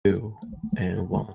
2, and 1.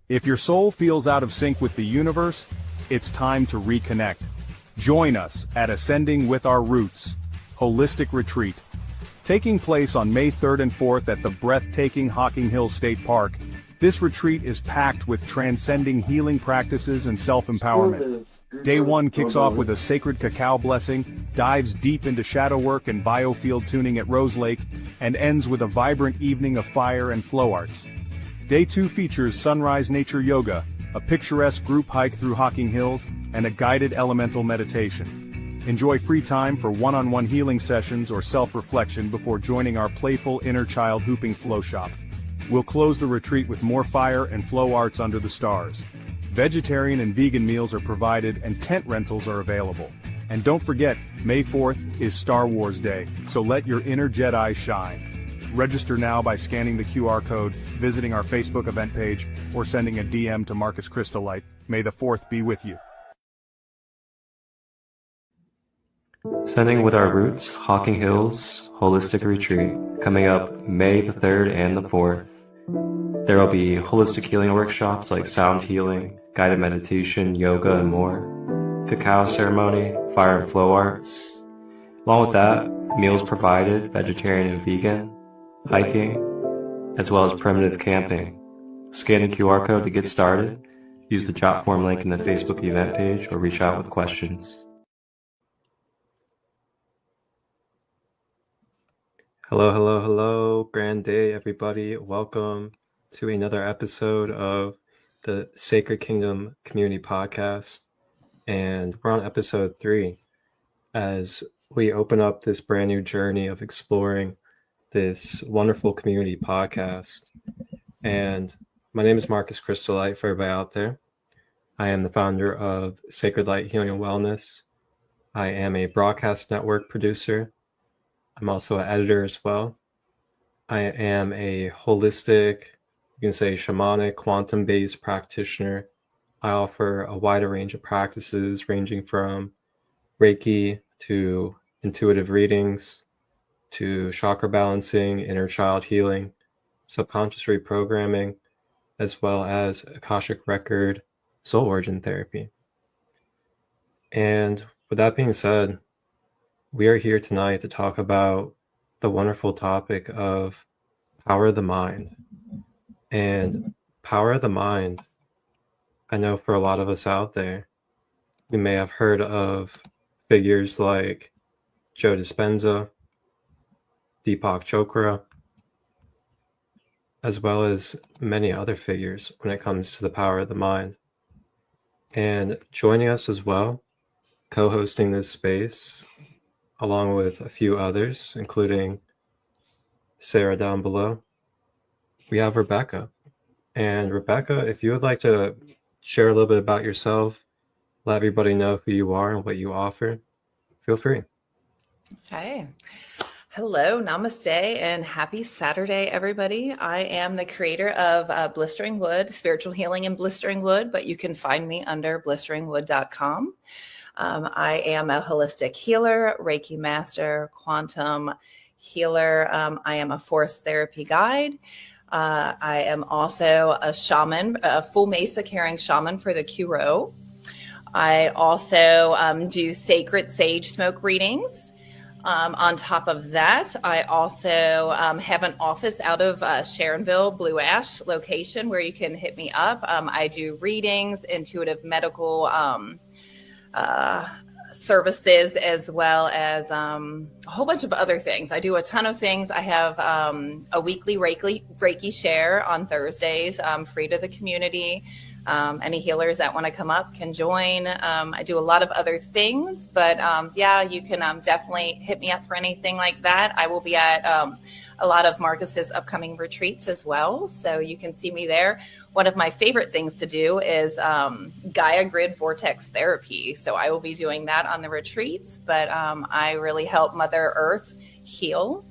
If your soul feels out of sync with the universe, it's time to reconnect. Join us at Ascending with Our Roots Holistic Retreat, taking place on May 3rd and 4th at the breathtaking Hocking Hills State Park. This retreat is packed with transcending healing practices and self-empowerment. Day 1 kicks off with a sacred cacao blessing, dives deep into shadow work and biofield tuning at Rose Lake, and ends with a vibrant evening of fire and flow arts. Day 2 features sunrise nature yoga, a picturesque group hike through Hocking Hills, and a guided elemental meditation. Enjoy free time for one-on-one healing sessions or self-reflection before joining our playful inner child hooping flow shop. We'll close the retreat with more fire and flow arts under the stars. Vegetarian and vegan meals are provided and tent rentals are available. And don't forget, May 4th is Star Wars Day, so let your inner Jedi shine. Register now by scanning the QR code, visiting our Facebook event page, or sending a DM to Marcus Christolight. May the 4th be with you. Ascending with Our Roots Hocking Hills Holistic Retreat, coming up May the 3rd and the 4th. There will be holistic healing workshops like sound healing, guided meditation, yoga, and more, cacao ceremony, fire and flow arts. Along with that, meals provided, vegetarian and vegan, hiking, as well as primitive camping. Scan the QR code to get started, use the jot form link in the Facebook event page, or reach out with questions. Hello, grand day everybody. Welcome to another episode of the Sacred Kingdom Community Podcast. And we're on episode 3 as we open up this brand new journey of exploring this wonderful community podcast. And my name is Marcus Christolight for everybody out there. I am the founder of Sacred Light Healing and Wellness. I am a broadcast network producer. I'm also an editor as well. I am a holistic, you can say shamanic, quantum-based practitioner. I offer a wider range of practices ranging from Reiki to intuitive readings, to chakra balancing, inner child healing, subconscious reprogramming, as well as Akashic record, soul origin therapy. And with that being said, we are here tonight to talk about the wonderful topic of power of the mind. And power of the mind, I know for a lot of us out there, we may have heard of figures like Joe Dispenza, Deepak Chopra, as well as many other figures when it comes to the power of the mind. And joining us as well, co-hosting this space, along with a few others, including Sara down below, we have Rebecca. And Rebecca, if you would like to share a little bit about yourself, let everybody know who you are and what you offer, feel free. Hello, namaste, and happy Saturday, everybody. I am the creator of Blistering Wood, Spiritual Healing in Blistering Wood, but you can find me under blisteringwood.com. I am a holistic healer, Reiki master, quantum healer. I am a forest therapy guide. I am also a shaman, a full mesa carrying shaman for the Kuro. I also do sacred sage smoke readings. On top of that, I also have an office out of Sharonville, Blue Ash location where you can hit me up. I do readings, intuitive medical services, as well as a whole bunch of other things. I do a ton of things. I have a weekly Reiki share on Thursdays, free to the community. Any healers that want to come up can join. I do a lot of other things, but yeah, you can definitely hit me up for anything like that. I will be at a lot of Marcus's upcoming retreats as well, so you can see me there. One of my favorite things to do is Gaia Grid Vortex Therapy. So I will be doing that on the retreats, but I really help Mother Earth heal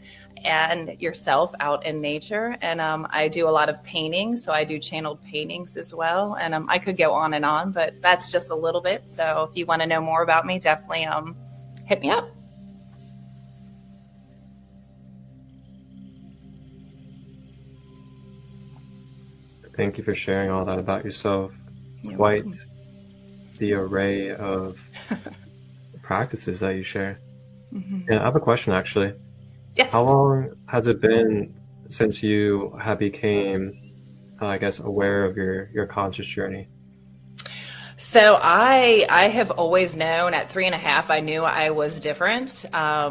and yourself out in nature. And I do a lot of painting. So I do channeled paintings as well. And I could go on, but that's just a little bit. So if you want to know more about me, definitely hit me up. Thank you for sharing all that about yourself. You're Quite welcome. the array of practices that you share. Mm-hmm. And I have a question, actually. Yes. How long has it been since you have became, I guess, aware of your conscious journey? So I have always known at 3.5, I knew I was different. At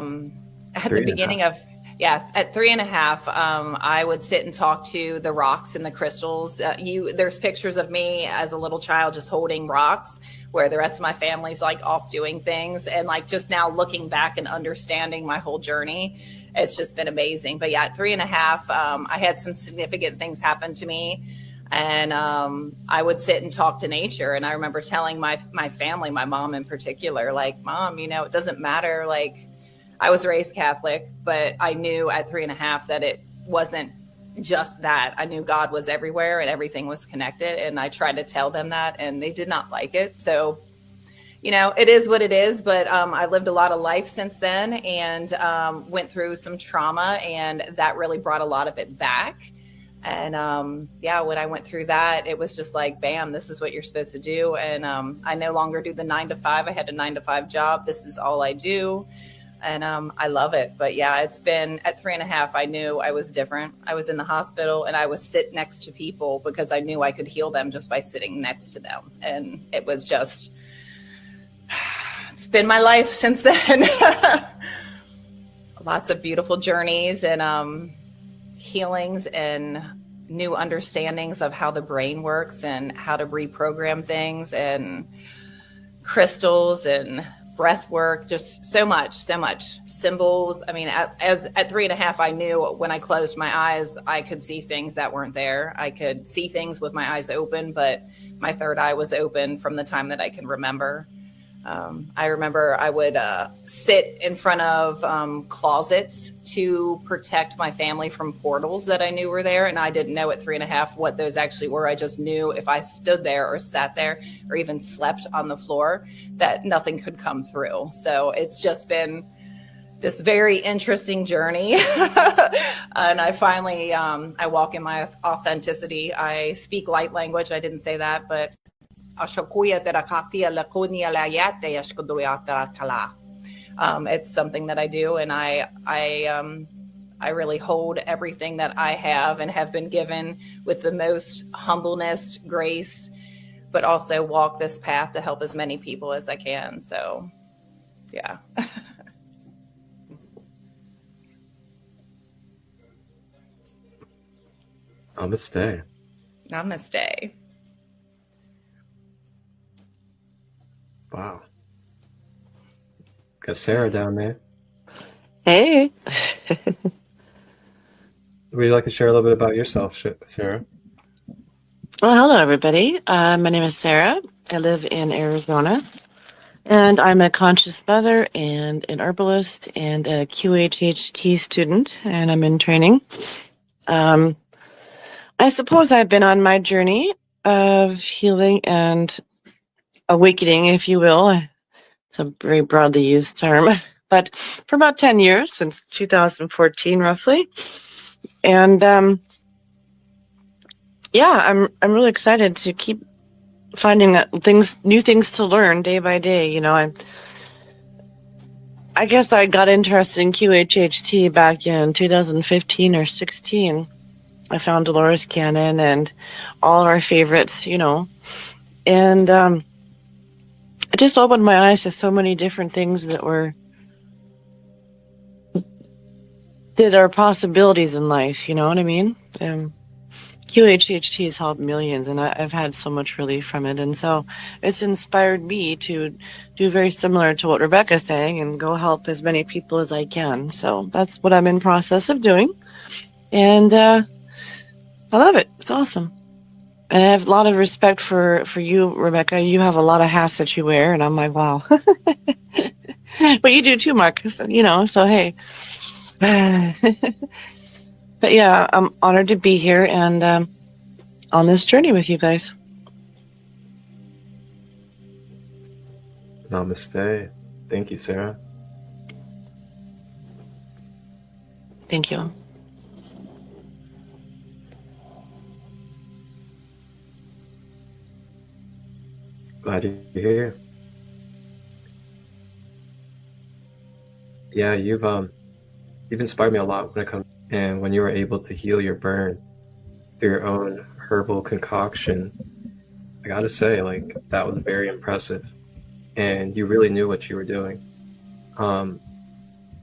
the beginning of, at 3.5, I would sit and talk to the rocks and the crystals. There's pictures of me as a little child just holding rocks, where the rest of my family's like off doing things. And like just now looking back and understanding my whole journey, it's just been amazing. But yeah, at 3.5, I had some significant things happen to me. And I would sit and talk to nature. And I remember telling my family, my mom in particular, like, Mom, it doesn't matter. Like, I was raised Catholic, but I knew at 3.5 that it wasn't just that. I knew God was everywhere and everything was connected. And I tried to tell them that, and they did not like it. So, it is what it is. But I lived a lot of life since then, and went through some trauma, and that really brought a lot of it back. And when I went through that, it was just like, bam, this is what you're supposed to do. And I no longer do the 9 to 5. I had a 9 to 5 job. This is all I do. And I love it. But yeah, it's been at 3.5, I knew I was different. I was in the hospital, and I was sit next to people because I knew I could heal them just by sitting next to them. And it was just, it's been my life since then. Lots of beautiful journeys and healings and new understandings of how the brain works and how to reprogram things, and crystals and breath work, just so much symbols. I mean, at 3.5, I knew when I closed my eyes, I could see things that weren't there. I could see things with my eyes open, but my third eye was open from the time that I can remember. I remember I would sit in front of closets to protect my family from portals that I knew were there. And I didn't know at 3.5 what those actually were. I just knew if I stood there or sat there or even slept on the floor, that nothing could come through. So it's just been this very interesting journey. And I finally, I walk in my authenticity. I speak light language. I didn't say that, but it's something that I do, and I really hold everything that I have and have been given with the most humbleness, grace, but also walk this path to help as many people as I can. So, yeah. Namaste. Namaste. Wow. Got Sara down there. Hey. Would you like to share a little bit about yourself, Sara? Well, hello, everybody. My name is Sara. I live in Arizona. And I'm a conscious mother and an herbalist and a QHHT student, and I'm in training. I suppose I've been on my journey of healing and awakening, if you will. It's a very broadly used term, but for about 10 years, since 2014, roughly. And I'm really excited to keep finding new things to learn day by day. You know, I guess I got interested in QHHT back in 2015 or 16. I found Dolores Cannon and all of our favorites, you know, and it just opened my eyes to so many different things that are possibilities in life. You know what I mean? QHHT has helped millions, and I've had so much relief from it. And so it's inspired me to do very similar to what Rebecca's saying and go help as many people as I can. So that's what I'm in process of doing. And I love it. It's awesome. And I have a lot of respect for you, Rebecca. You have a lot of hats that you wear, and I'm like, wow. But you do too, Marcus, you know, so hey. But yeah, I'm honored to be here and on this journey with you guys. Namaste. Thank you, Sara. Thank you. Glad you're here. Yeah, you've inspired me a lot when it comes, and when you were able to heal your burn through your own herbal concoction, I gotta say, like, that was very impressive, and you really knew what you were doing. Do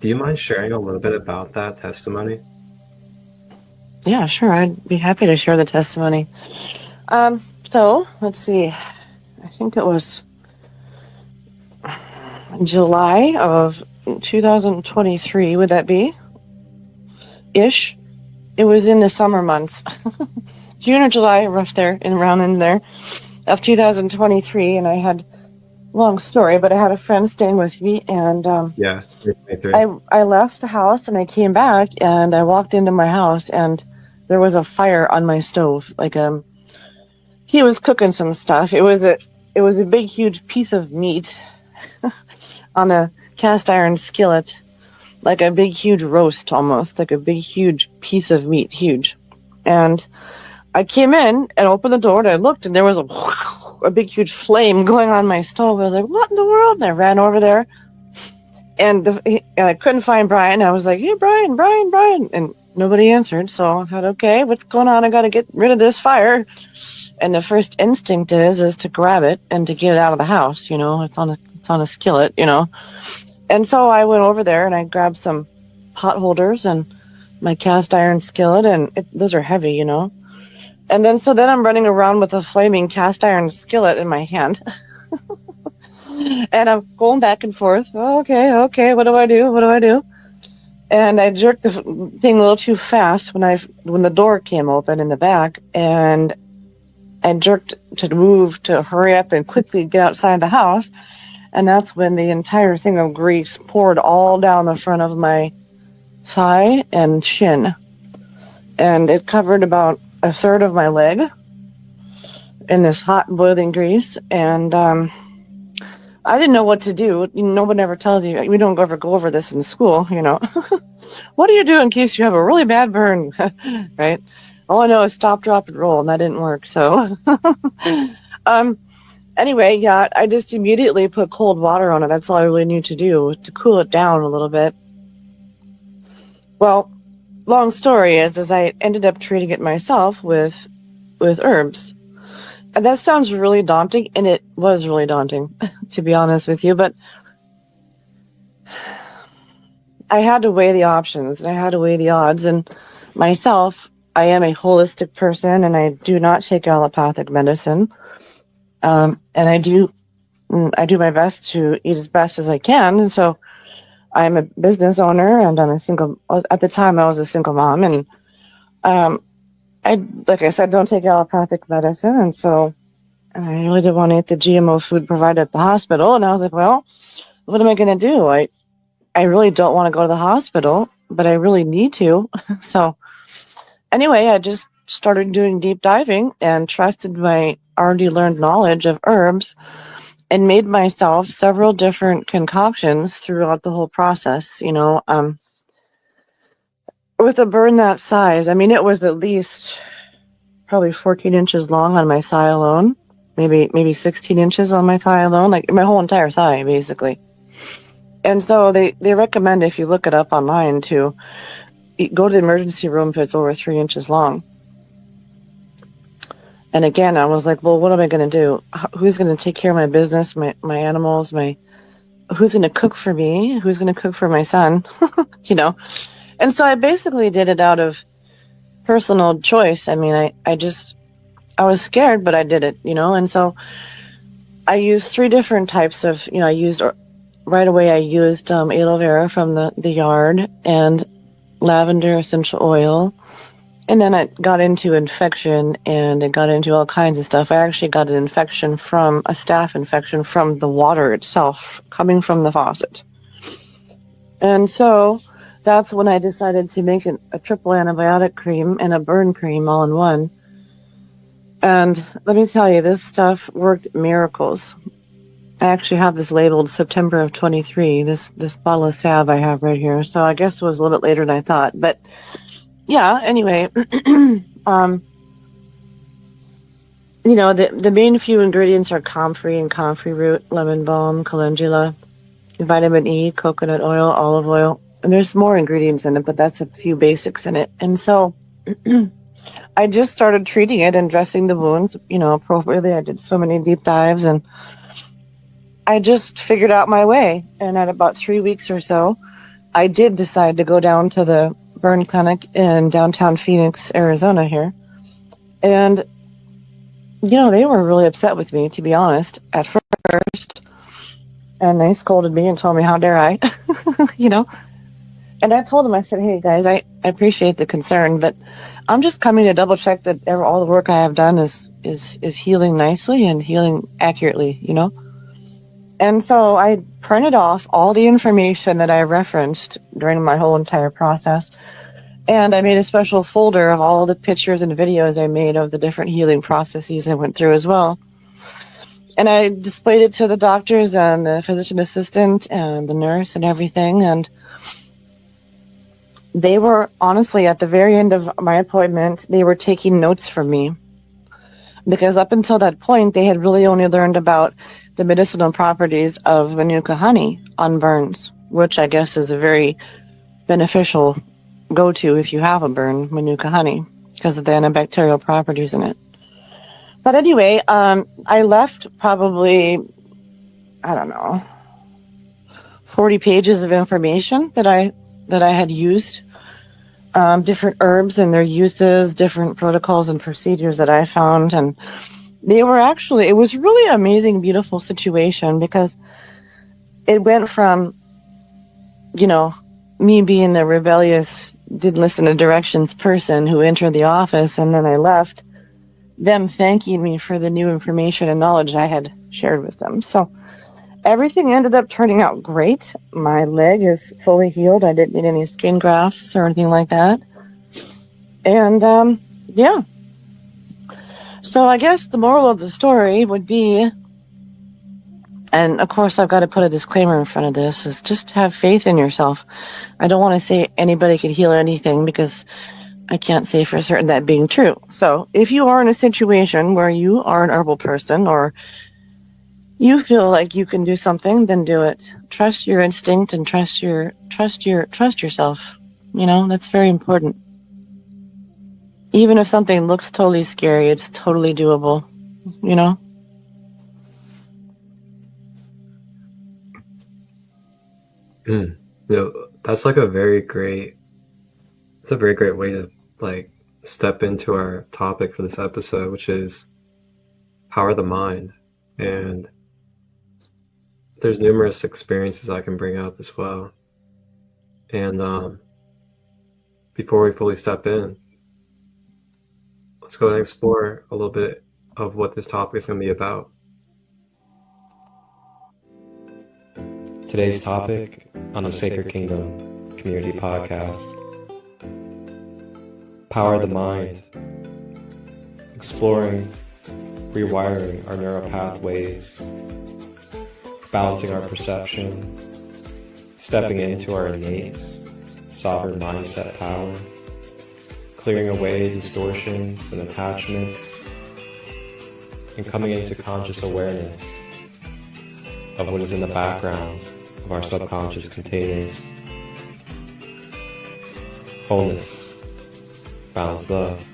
you mind sharing a little bit about that testimony? Yeah, sure. I'd be happy to share the testimony. So let's see. I think it was July of 2023. Would that be? Ish. It was in the summer months. June or July, rough there, around in there, of 2023. And I had, long story, but I had a friend staying with me, and I left the house and I came back and I walked into my house and there was a fire on my stove. Like he was cooking some stuff. It was a big, huge piece of meat on a cast iron skillet, like a big, huge roast, almost like a big, huge piece of meat, huge. And I came in and opened the door and I looked and there was a big, huge flame going on my stove. I was like, what in the world? And I ran over there and I couldn't find Brian. I was like, hey, Brian. And nobody answered. So I thought, okay, what's going on? I got to get rid of this fire. And the first instinct is to grab it and to get it out of the house. You know, it's on a skillet, you know. And so I went over there and I grabbed some pot holders and my cast iron skillet, and those are heavy, you know. And then I'm running around with a flaming cast iron skillet in my hand. And I'm going back and forth. Okay, what do I do? And I jerked the thing a little too fast when the door came open in the back, and I jerked to move to hurry up and quickly get outside the house. And that's when the entire thing of grease poured all down the front of my thigh and shin. And it covered about a third of my leg in this hot boiling grease. And I didn't know what to do. No one ever tells you. We don't ever go over this in school, you know. What do you do in case you have a really bad burn? Right? All I know is stop, drop, and roll, and that didn't work. So anyway, yeah, I just immediately put cold water on it. That's all I really knew to do, to cool it down a little bit. Well, long story is I ended up treating it myself with herbs. And that sounds really daunting, and it was really daunting, to be honest with you. But I had to weigh the options, and I had to weigh the odds. And myself, I am a holistic person, and I do not take allopathic medicine. And I do my best to eat as best as I can. And so I'm a business owner, and at the time I was a single mom, and like I said, don't take allopathic medicine. And so And I really didn't want to eat the GMO food provided at the hospital. And I was like, well, what am I going to do? I really don't want to go to the hospital, but I really need to. So anyway, I just started doing deep diving and trusted my already learned knowledge of herbs and made myself several different concoctions throughout the whole process, with a burn that size. I mean, it was at least probably 14 inches long on my thigh alone, maybe 16 inches on my thigh alone, like my whole entire thigh, basically. And so they recommend, if you look it up online, to go to the emergency room if it's over 3 inches long. And again, I was like, well, what am I going to do? Who's going to take care of my business, my animals, who's going to cook for me? Who's going to cook for my son? And so I basically did it out of personal choice. I mean, I was scared, but I did it, and so I used 3 different types of, right away I used aloe vera from the yard and lavender essential oil. And then I got into infection and it got into all kinds of stuff. I actually got a staph infection from the water itself coming from the faucet. And so that's when I decided to make a triple antibiotic cream and a burn cream all in one. And let me tell you, this stuff worked miracles. I actually have this labeled September of 23, this bottle of salve I have right here. So I guess it was a little bit later than I thought. But yeah, anyway, the main few ingredients are comfrey and comfrey root, lemon balm, calendula, vitamin E, coconut oil, olive oil. And there's more ingredients in it, but that's a few basics in it. And so I just started treating it and dressing the wounds, appropriately. I did so many deep dives and I just figured out my way. And at about 3 weeks or so, I did decide to go down to the burn clinic in downtown Phoenix, Arizona here. And, they were really upset with me, to be honest, at first. And they scolded me and told me, how dare I, And I told them, I said, hey, guys, I appreciate the concern, but I'm just coming to double check that all the work I have done is healing nicely and healing accurately, And so I printed off all the information that I referenced during my whole entire process. And I made a special folder of all the pictures and videos I made of the different healing processes I went through as well. And I displayed it to the doctors and the physician assistant and the nurse and everything. And they were, honestly, at the very end of my appointment, they were taking notes from me. Because up until that point, they had really only learned about the medicinal properties of Manuka honey on burns, which I guess is a very beneficial go-to if you have a burn, Manuka honey, because of the antibacterial properties in it. But anyway, I left probably, 40 pages of information that I had used, different herbs and their uses, different protocols and procedures that I found. And it was really an amazing, beautiful situation because it went from, me being a rebellious, didn't listen to directions person who entered the office and then I left, them thanking me for the new information and knowledge I had shared with them. So everything ended up turning out great. My leg is fully healed. I didn't need any skin grafts or anything like that. And yeah. So I guess the moral of the story would be, and of course I've got to put a disclaimer in front of this, is just have faith in yourself. I don't want to say anybody can heal anything because I can't say for certain that being true. So if you are in a situation where you are an herbal person or you feel like you can do something, then do it. Trust your instinct and trust yourself. That's very important. Even if something looks totally scary, it's totally doable, That's like a very great way to step into our topic for this episode, which is power of the mind. And there's numerous experiences I can bring up as well. And before we fully step in, let's go and explore a little bit of what this topic is going to be about. Today's topic on the Sacred Kingdom Community Podcast: Power of the Mind, exploring rewiring our neural pathways, balancing our perception, stepping into our innate sovereign mindset power, clearing away distortions and attachments, and coming into conscious awareness of what is in the background of our subconscious containers. Wholeness, balanced love.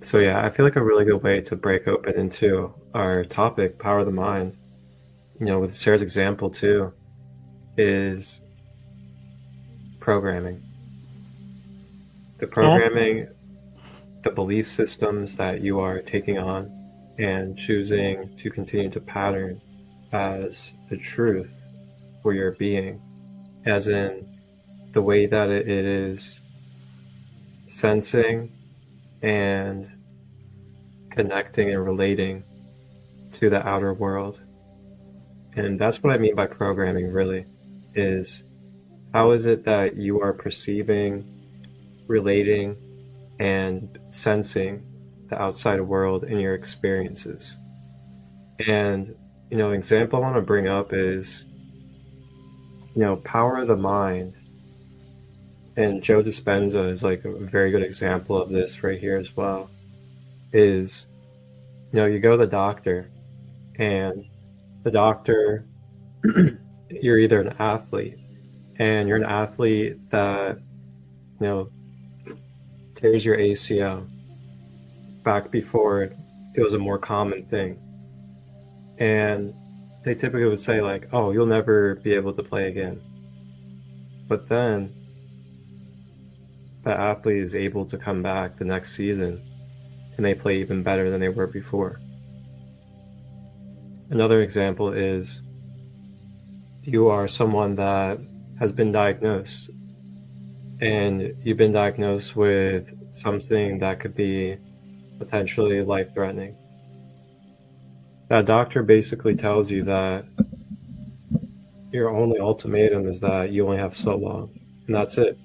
So yeah, I feel like a really good way to break open into our topic, power of the mind, with Sarah's example too, is programming. The programming, the belief systems that you are taking on and choosing to continue to pattern as the truth for your being, as in the way that it is sensing and connecting and relating to the outer world. And that's what I mean by programming, really, is how is it that you are perceiving, relating, and sensing the outside world in your experiences. And, an example I want to bring up is, power of the mind. And Joe Dispenza is like a very good example of this right here as well. Is, you go to the doctor, and the doctor, you're either an athlete, and you're an athlete that, tears your ACL. Back before it was a more common thing. And they typically would say like, oh, you'll never be able to play again. But then the athlete is able to come back the next season and they play even better than they were before. Another example is you are someone that has been diagnosed, and you've been diagnosed with something that could be potentially life-threatening. That doctor basically tells you that your only ultimatum is that you only have so long, and that's it.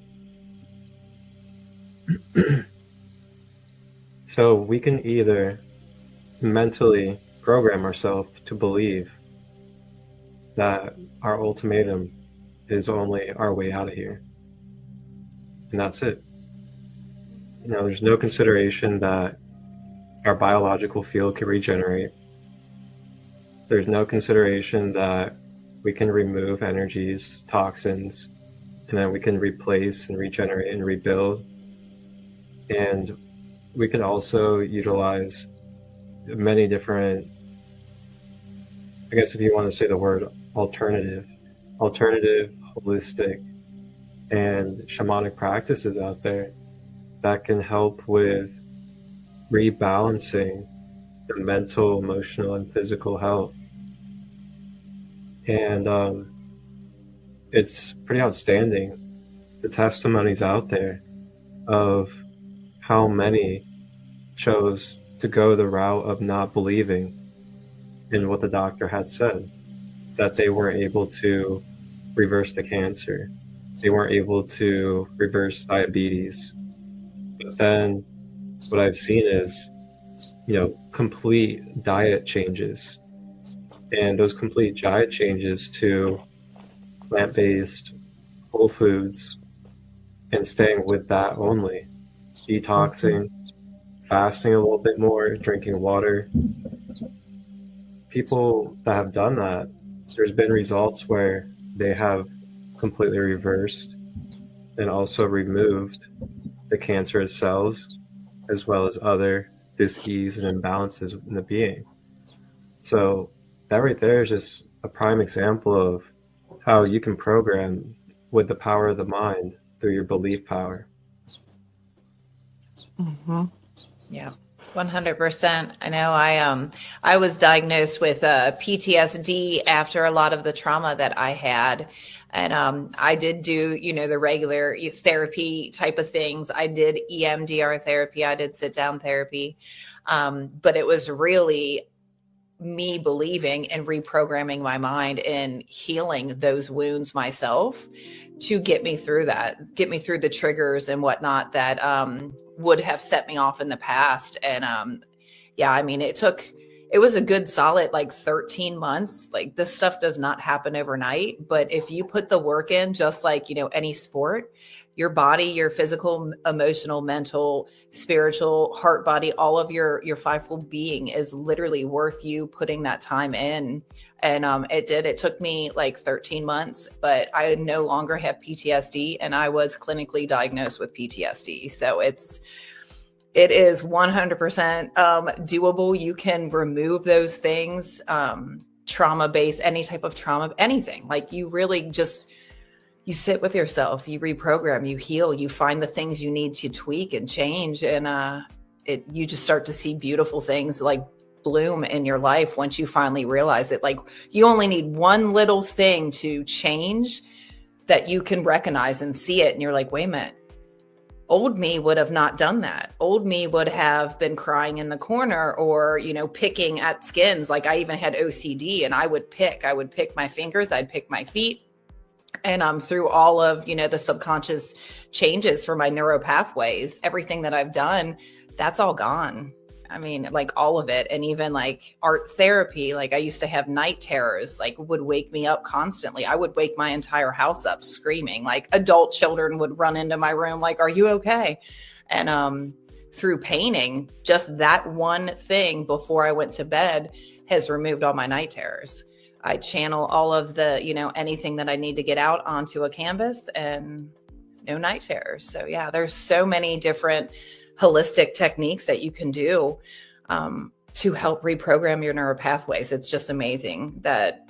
So we can either mentally program ourselves to believe that our ultimatum is only our way out of here, and that's it. There's no consideration that our biological field can regenerate. There's no consideration that we can remove energies, toxins, and then we can replace and regenerate and rebuild. And we can also utilize many different, I guess if you want to say the word alternative, holistic, and shamanic practices out there that can help with rebalancing the mental, emotional, and physical health. And it's pretty outstanding, the testimonies out there of how many chose to go the route of not believing in what the doctor had said, that they weren't able to reverse the cancer, they weren't able to reverse diabetes. But then what I've seen is, complete diet changes, and those complete diet changes to plant-based whole foods and staying with that only, detoxing, fasting a little bit more, drinking water. People that have done that, there's been results where they have completely reversed and also removed the cancerous cells, as well as other dis-ease and imbalances within the being. So that right there is just a prime example of how you can program with the power of the mind through your belief power. Mm-hmm. Yeah, 100%. I know I was diagnosed with PTSD after a lot of the trauma that I had. And I did do, the regular therapy type of things. I did EMDR therapy. I did sit down therapy. But it was really me believing and reprogramming my mind and healing those wounds myself to get me through that, get me through the triggers and whatnot that would have set me off in the past. And it was a good solid like 13 months. Like this stuff does not happen overnight, but if you put the work in, just like, any sport, your body, your physical, emotional, mental, spiritual, heart, body, all of your fivefold being is literally worth you putting that time in. And it took me like 13 months, but I no longer have PTSD, and I was clinically diagnosed with PTSD. So it is 100% doable. You can remove those things, trauma-based, any type of trauma, anything. Like you really just, you sit with yourself, you reprogram, you heal, you find the things you need to tweak and change. And you just start to see beautiful things like bloom in your life once you finally realize it. Like you only need one little thing to change that you can recognize and see it. And you're like, wait a minute. Old me would have not done that. Old me would have been crying in the corner or, picking at skins. Like I even had OCD, and I would pick my fingers, I'd pick my feet. And through all of, the subconscious changes for my neural pathways, everything that I've done, that's all gone. I mean, like all of it. And even like art therapy, like I used to have night terrors, like would wake me up constantly. I would wake my entire house up screaming, like adult children would run into my room, like, are you okay? And through painting, just that one thing before I went to bed has removed all my night terrors. I channel all of the, anything that I need to get out onto a canvas, and no night terrors. So yeah, there's so many different holistic techniques that you can do to help reprogram your neural pathways. It's just amazing that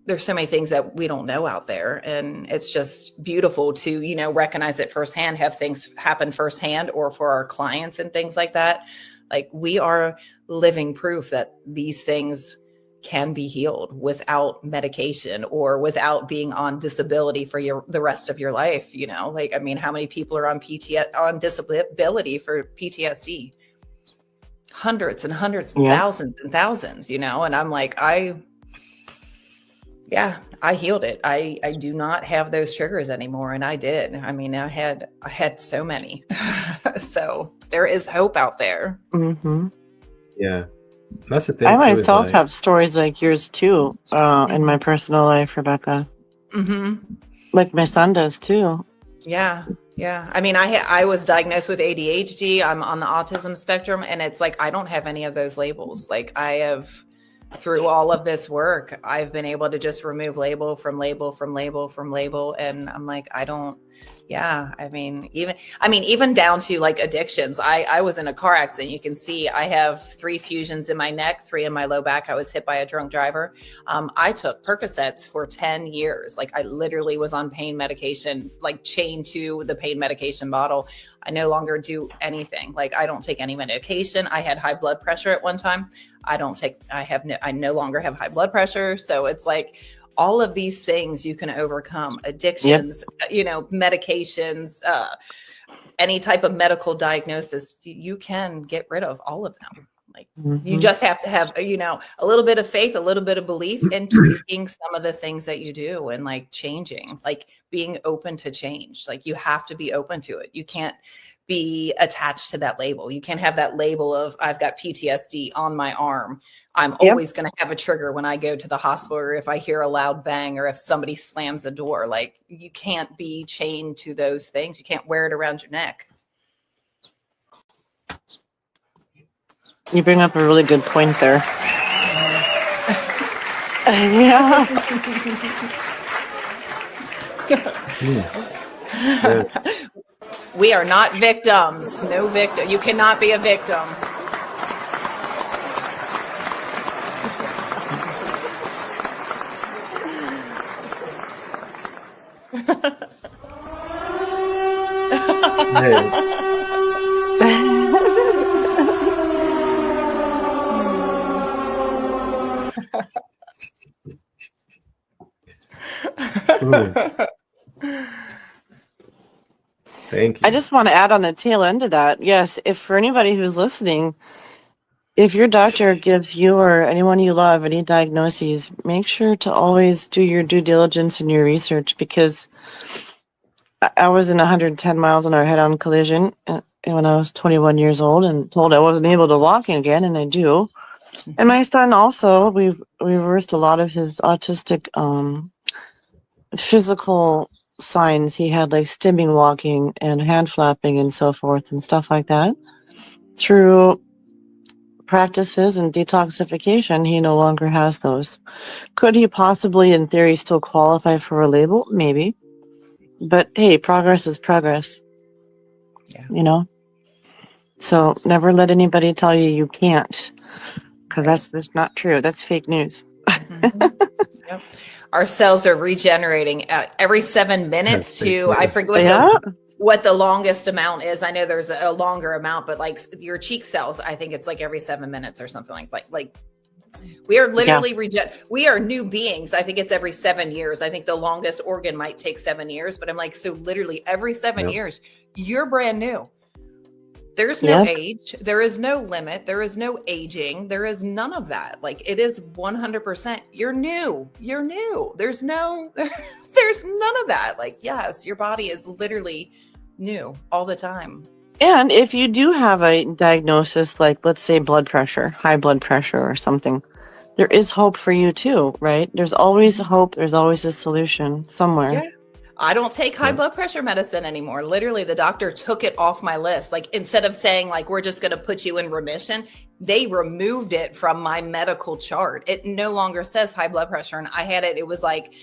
there's so many things that we don't know out there. And it's just beautiful to, recognize it firsthand, have things happen firsthand, or for our clients and things like that. Like we are living proof that these things can be healed without medication or without being on disability for the rest of your life. Like, I mean, how many people are on disability for PTSD? Hundreds and hundreds and thousands, and I'm like, I healed it. I do not have those triggers anymore. And I did. I mean, I had so many. So there is hope out there. Mm-hmm. Yeah. That's the thing. I myself have stories like yours too, in my personal life, Rebecca. Mm-hmm. Like my son does too. Yeah. I mean, I was diagnosed with ADHD. I'm on the autism spectrum, and it's like I don't have any of those labels. Like I have, through all of this work, I've been able to just remove label, and I'm like, I don't. Yeah. I mean, even down to like addictions. I was in a car accident. You can see I have 3 fusions in my neck, 3 in my low back. I was hit by a drunk driver. I took Percocets for 10 years. Like I literally was on pain medication, like chained to the pain medication bottle. I no longer do anything. Like I don't take any medication. I had high blood pressure at one time. I no longer have high blood pressure. So it's like, all of these things you can overcome. Addictions, medications, any type of medical diagnosis, you can get rid of all of them. Like you just have to have, a little bit of faith, a little bit of belief, and tweaking some of the things that you do, and like changing, like being open to change. Like you have to be open to it. You can't be attached to that label. You can't have that label of I've got PTSD on my arm. I'm always going to have a trigger when I go to the hospital, or if I hear a loud bang, or if somebody slams a door. Like you can't be chained to those things. You can't wear it around your neck. You bring up a really good point there. Yeah. We are not victims. No victim. You cannot be a victim. Thank you. I just want to add on the tail end of that. Yes, if for anybody who's listening, if your doctor gives you or anyone you love any diagnoses, make sure to always do your due diligence and your research, because I was in 110 miles an hour head-on collision when I was 21 years old and told I wasn't able to walk again, and I do. And my son also, we reversed a lot of his autistic physical signs. He had like stimming walking and hand flapping and so forth and stuff like that. Through practices and detoxification, he no longer has those. Could he possibly, in theory, still qualify for a label? Maybe. But hey, progress is progress. Yeah. You know? So never let anybody tell you you can't, because that's just not true. That's fake news. Yep. Our cells are regenerating every 7 minutes I forget what the longest amount is. I know there's a longer amount, but like your cheek cells, I think it's like every 7 minutes or something like we are literally we are new beings. I think it's every 7 years. I think the longest organ might take 7 years, but I'm like, so literally every 7 years, you're brand new. There's no age. There is no limit. There is no aging. There is none of that. Like, it is 100%. You're new. You're new. There's none of that. Like, yes, your body is literally new all the time. And if you do have a diagnosis, like let's say blood pressure, high blood pressure or something, there is hope for you too, right? There's always a hope. There's always a solution somewhere. Yeah. I don't take high blood pressure medicine anymore. Literally, the doctor took it off my list. Like, instead of saying like, we're just going to put you in remission, they removed it from my medical chart. It no longer says high blood pressure. And I had it. It was like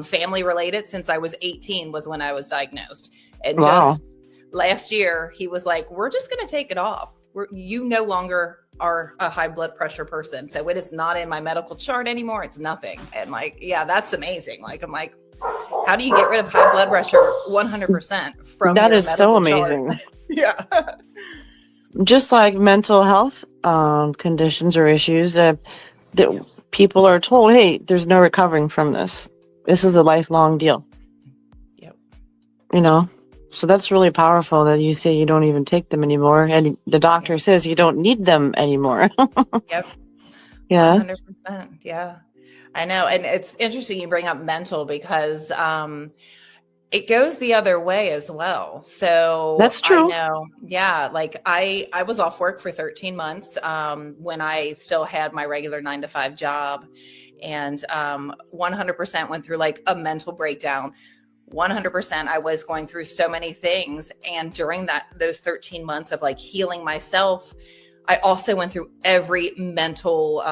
family related since I was 18 was when I was diagnosed. And just last year, he was like, we're just going to take it off. You no longer are a high blood pressure person. So it is not in my medical chart anymore. It's nothing. And like, yeah, that's amazing. Like, I'm like, how do you get rid of high blood pressure 100% from that is so amazing. Yeah. Just like mental health conditions or issues that people are told, hey, there's no recovering from this. This is a lifelong deal. Yep. You know, so that's really powerful that you say you don't even take them anymore, and the doctor says you don't need them anymore. Yep. Yeah. 100%. Yeah. I know. And it's interesting you bring up mental, because it goes the other way as well. So that's true. I know. Yeah. Like I was off work for 13 months when I still had my regular 9-to-5 job, and 100% went through like a mental breakdown. 100%. I was going through so many things. And during those 13 months of like healing myself, I also went through every mental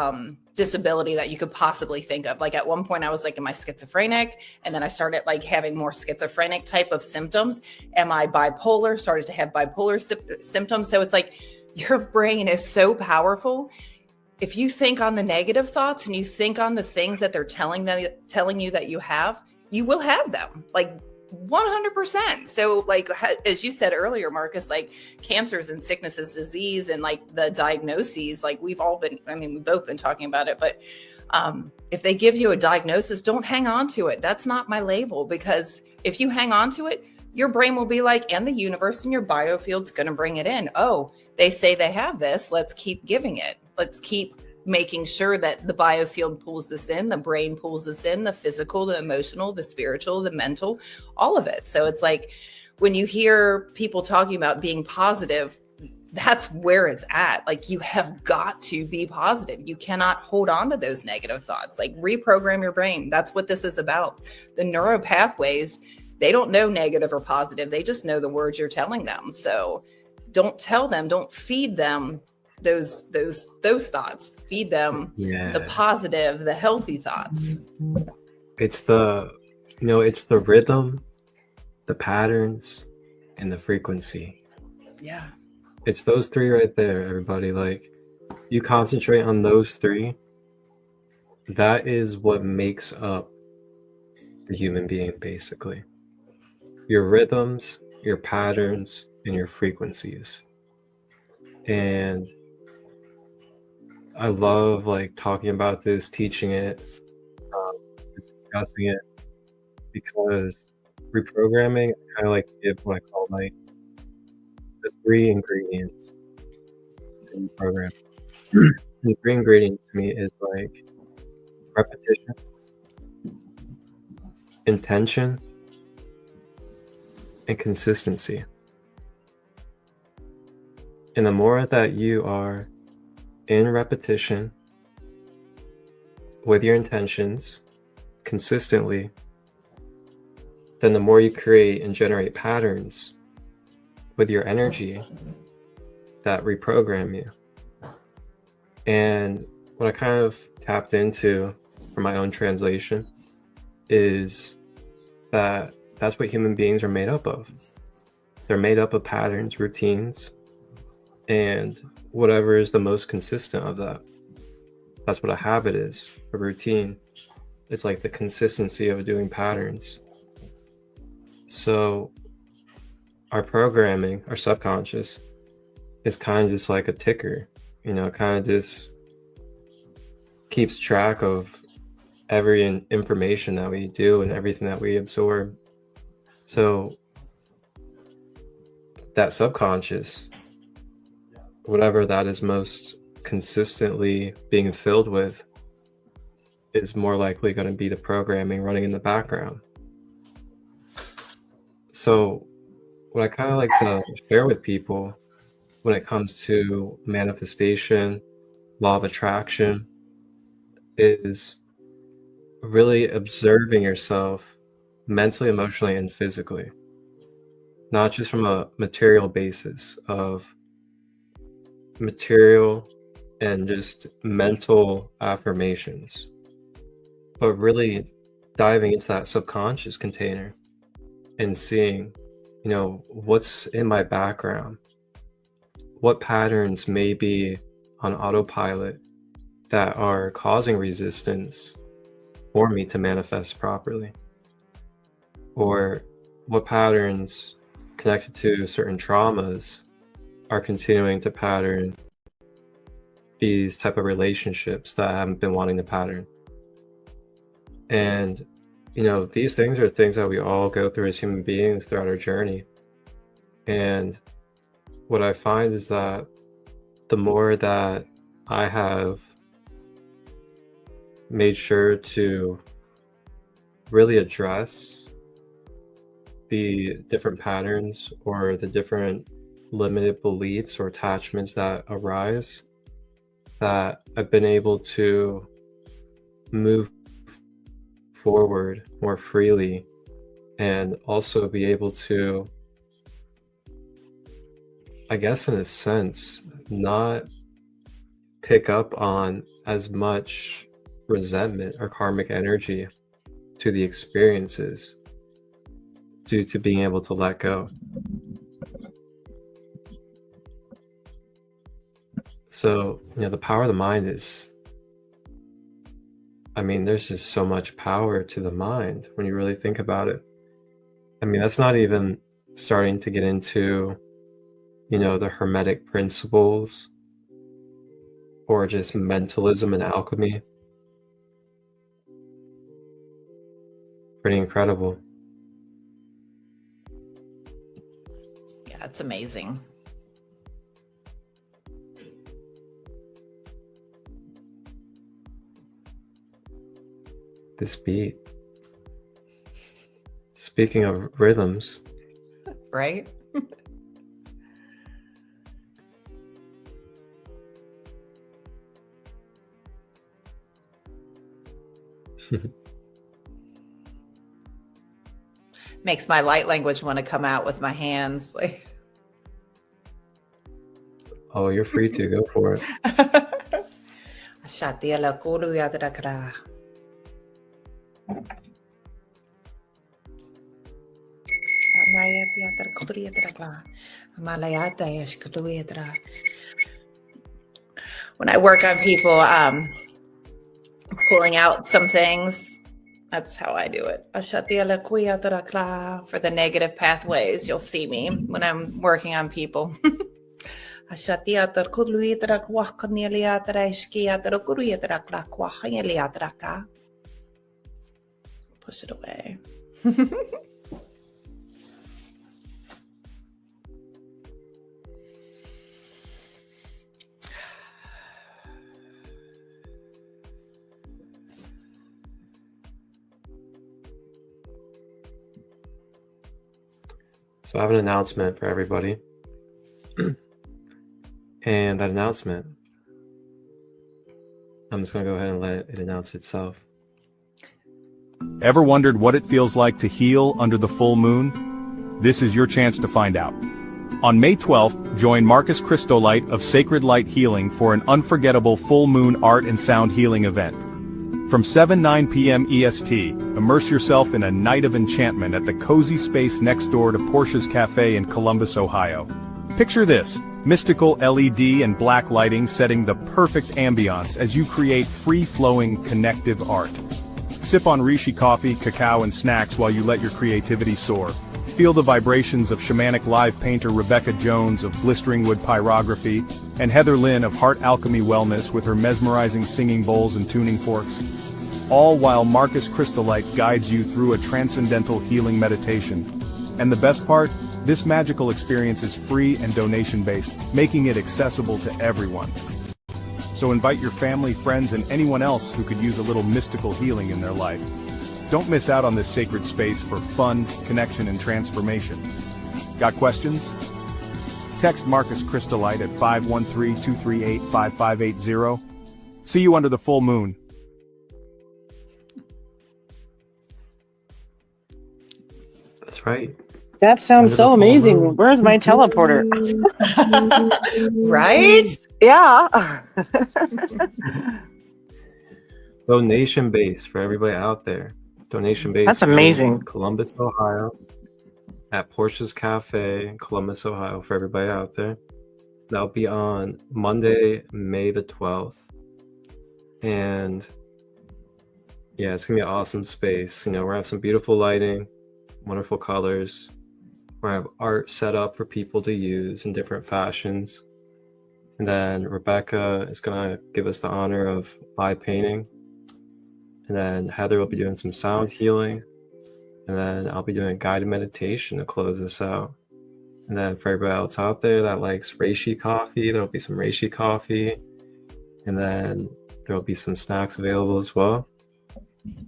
disability that you could possibly think of. Like, at one point I was like, am I schizophrenic? And then I started like having more schizophrenic type of symptoms. Am I bipolar? Started to have bipolar symptoms. So it's like, your brain is so powerful. If you think on the negative thoughts and you think on the things that they're telling you that you have, you will have them. Like, 100%. So like, as you said earlier, Marcus, like cancers and sicknesses, disease, and like the diagnoses, like we've both been talking about it, but if they give you a diagnosis, don't hang on to it. That's not my label, because if you hang on to it, your brain will be like, and the universe and your biofield's going to bring it in. Oh, they say they have this. Let's keep giving it. Let's keep making sure that the biofield pulls this in, the brain pulls this in, the physical, the emotional, the spiritual, the mental, all of it. So it's like, when you hear people talking about being positive, that's where it's at. Like, you have got to be positive. You cannot hold on to those negative thoughts. Like, reprogram your brain. That's what this is about. The neural pathways, they don't know negative or positive. They just know the words you're telling them. So don't tell them, don't feed them those thoughts. Feed them the positive, the healthy thoughts. It's the rhythm, the patterns, and the frequency. Yeah. It's those three right there, everybody. Like, you concentrate on those three, that is what makes up the human being, basically. Your rhythms, your patterns, and your frequencies. And I love like talking about this, teaching it, discussing it, because reprogramming is kind of like give what I call like the 3 ingredients in reprogram. The 3 ingredients to me is like repetition, intention, and consistency. And the more that you are in repetition with your intentions consistently, then the more you create and generate patterns with your energy that reprogram you. And what I kind of tapped into for my own translation is that that's what human beings are made up of. They're made up of patterns, routines, and whatever is the most consistent of that. That's what a habit is, a routine. It's like the consistency of doing patterns. So our programming, our subconscious, is kind of just like a ticker, kind of just keeps track of every information that we do and everything that we absorb. So that subconscious, whatever that is most consistently being filled with, is more likely going to be the programming running in the background. So what I kind of like to share with people when it comes to manifestation, law of attraction, is really observing yourself mentally, emotionally, and physically, not just from a material basis of material and just mental affirmations, but really diving into that subconscious container and seeing, what's in my background, what patterns may be on autopilot that are causing resistance for me to manifest properly, or what patterns connected to certain traumas are continuing to pattern these type of relationships that I haven't been wanting to pattern. And these things are things that we all go through as human beings throughout our journey. And what I find is that the more that I have made sure to really address the different patterns or the different limited beliefs or attachments that arise, that I've been able to move forward more freely and also be able to, I guess in a sense, not pick up on as much resentment or karmic energy to the experiences due to being able to let go. So, the power of the mind is, there's just so much power to the mind when you really think about it. That's not even starting to get into, the Hermetic principles or just mentalism and alchemy. Pretty incredible. Yeah, it's amazing. This beat. Speaking of rhythms. Right? Makes my light language want to come out with my hands. Oh, you're free to go for it. When I work on people, pulling out some things, that's how I do it. For the negative pathways, you'll see me when I'm working on people. Push it away. So I have an announcement for everybody. And that announcement, I'm just going to go ahead and let it announce itself. Ever wondered what it feels like to heal under the full moon? This is your chance to find out. On May 12th, join Marcus Christolight of Sacred Light Healing for an unforgettable full moon art and sound healing event. From 7-9 p.m. EST, immerse yourself in a night of enchantment at the cozy space next door to Portia's Cafe in Columbus, Ohio. Picture this, mystical LED and black lighting setting the perfect ambiance as you create free-flowing, connective art. Sip on reishi coffee, cacao and snacks while you let your creativity soar. Feel the vibrations of shamanic live painter Rebecca Jones of Blistering Wood Pyrography, and Heather Lynn of Heart Alchemy Wellness with her mesmerizing singing bowls and tuning forks. All while Marcus Christolight guides you through a transcendental healing meditation. And the best part? This magical experience is free and donation-based, making it accessible to everyone. So invite your family, friends, and anyone else who could use a little mystical healing in their life. Don't miss out on this sacred space for fun, connection, and transformation. Got questions? Text Marcus Christolight at 513-238-5580. See you under the full moon. That's right. That sounds so amazing. Where's my teleporter? Right? Yeah. Donation base for everybody out there. Donation base. That's amazing. In Columbus, Ohio. At Portia's Cafe in Columbus, Ohio for everybody out there. That'll be on Monday, May the 12th. And yeah, it's going to be an awesome space. You know, we're going to have some beautiful lighting, wonderful colors. We're going to have art set up for people to use in different fashions. And then Rebecca is going to give us the honor of live painting. And then Heather will be doing some sound healing. And then I'll be doing guided meditation to close this out. And then for everybody else out there that likes reishi coffee, there'll be some reishi coffee. And then there'll be some snacks available as well.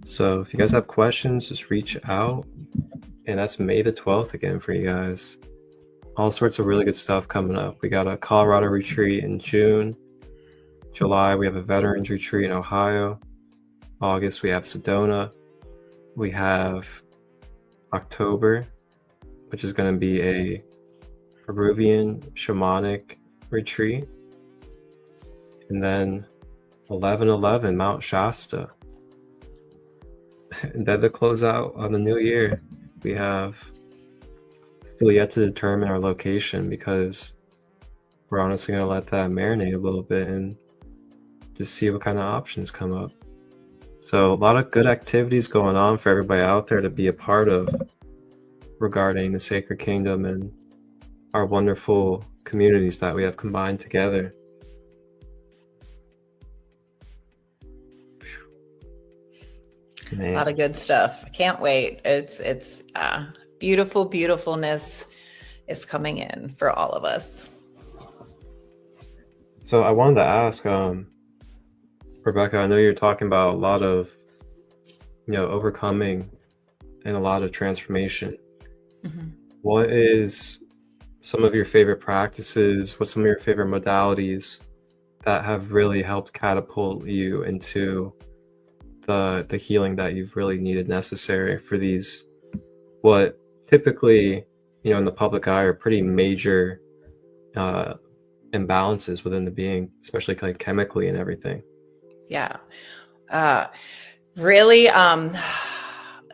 So if you guys have questions, just reach out. And that's May the 12th again for you guys. All sorts of really good stuff coming up. We got a Colorado retreat in June. July, we have a veterans retreat in Ohio. August, we have Sedona. We have October, which is going to be a Peruvian shamanic retreat. And then 11/11, Mount Shasta. And then to close out on the new year, we have still yet to determine our location because we're honestly going to let that marinate a little bit and just see what kind of options come up. So a lot of good activities going on for everybody out there to be a part of regarding the Sacred Kingdom and our wonderful communities that we have combined together. Man. A lot of good stuff. I can't wait. It's beautifulness is coming in for all of us. So I wanted to ask, Rebecca, I know you're talking about a lot of, overcoming and a lot of transformation. Mm-hmm. What is some of your favorite practices? What's some of your favorite modalities that have really helped catapult you into the healing that you've really needed necessary for these, what typically, in the public eye are pretty major imbalances within the being, especially like chemically and everything? Yeah. Really,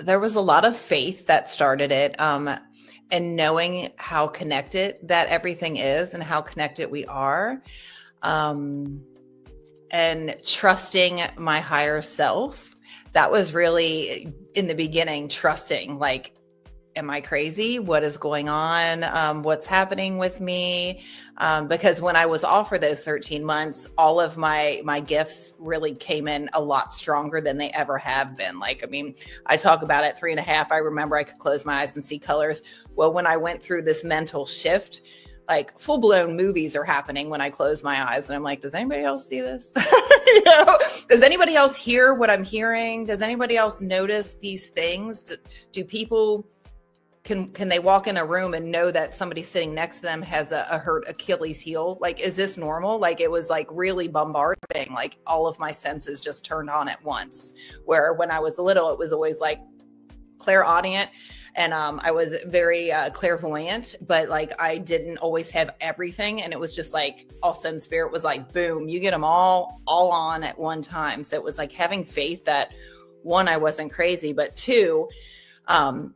there was a lot of faith that started it, and knowing how connected that everything is and how connected we are, and trusting my higher self. That was really in the beginning, trusting, like, am I crazy? What is going on? What's happening with me? Because when I was off for those 13 months, all of my gifts really came in a lot stronger than they ever have been. Like, I mean, I talk about at 3.5, I remember I could close my eyes and see colors. Well, when I went through this mental shift, like full blown movies are happening when I close my eyes. And I'm like, does anybody else see this? Does anybody else hear what I'm hearing? Does anybody else notice these things? Do people, can they walk in a room and know that somebody sitting next to them has a hurt Achilles heel? Like, is this normal? Like, it was like really bombarding, like all of my senses just turned on at once. Where when I was little, it was always like clairaudient. And I was very clairvoyant, but like I didn't always have everything. And it was just like all of a sudden spirit was like, boom, you get them all on at one time. So it was like having faith that, one, I wasn't crazy, but two,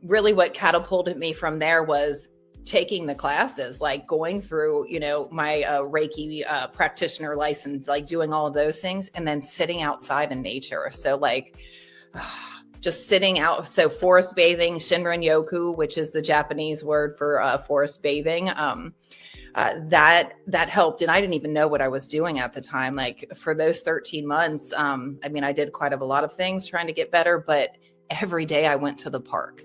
really what catapulted me from there was taking the classes, like going through, you know, my Reiki practitioner license, like doing all of those things, and then sitting outside in nature. So like just sitting out. So forest bathing, Shinrin Yoku, which is the Japanese word for forest bathing. That helped. And I didn't even know what I was doing at the time. Like for those 13 months, I mean, I did quite a lot of things trying to get better, but every day I went to the park.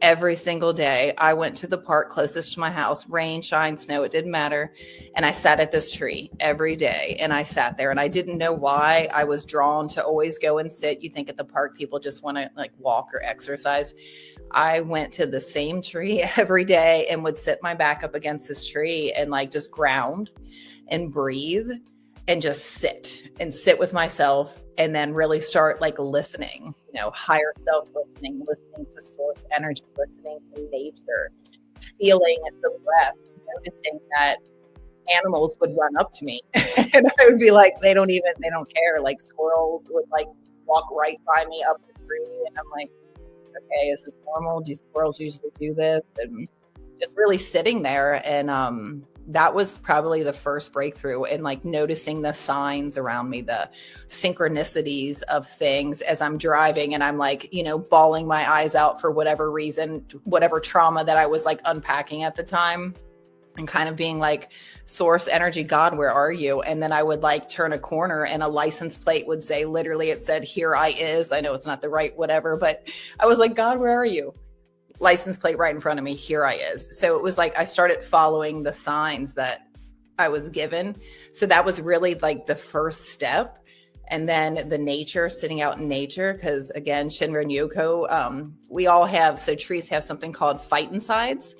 Every single day I went to the park closest to my house, rain, shine, snow, it didn't matter. And I sat at this tree every day, and I sat there, and I didn't know why I was drawn to always go and sit. You think at the park, people just want to like walk or exercise. I went to the same tree every day and would sit my back up against this tree and like just ground and breathe and just sit with myself, and then really start like listening, you know, higher self listening to source energy, listening to nature, feeling the breath, noticing that animals would run up to me and I would be like, they don't care. Like squirrels would like walk right by me up the tree. And I'm like, okay, is this normal? Do squirrels usually do this? And just really sitting there. And, that was probably the first breakthrough in like noticing the signs around me, the synchronicities of things as I'm driving, and I'm like, you know, bawling my eyes out for whatever reason, whatever trauma that I was like unpacking at the time, and kind of being like, source energy, God, where are you? And then I would like turn a corner and a license plate would say, literally, it said, here I is. I know it's not the right whatever, but I was like, God, where are you? License plate right in front of me, here I is. So it was like I started following the signs that I was given. So that was really like the first step. And then the nature, sitting out in nature, because again, Shinrin Yoko, we all have, so trees have something called phytoncides.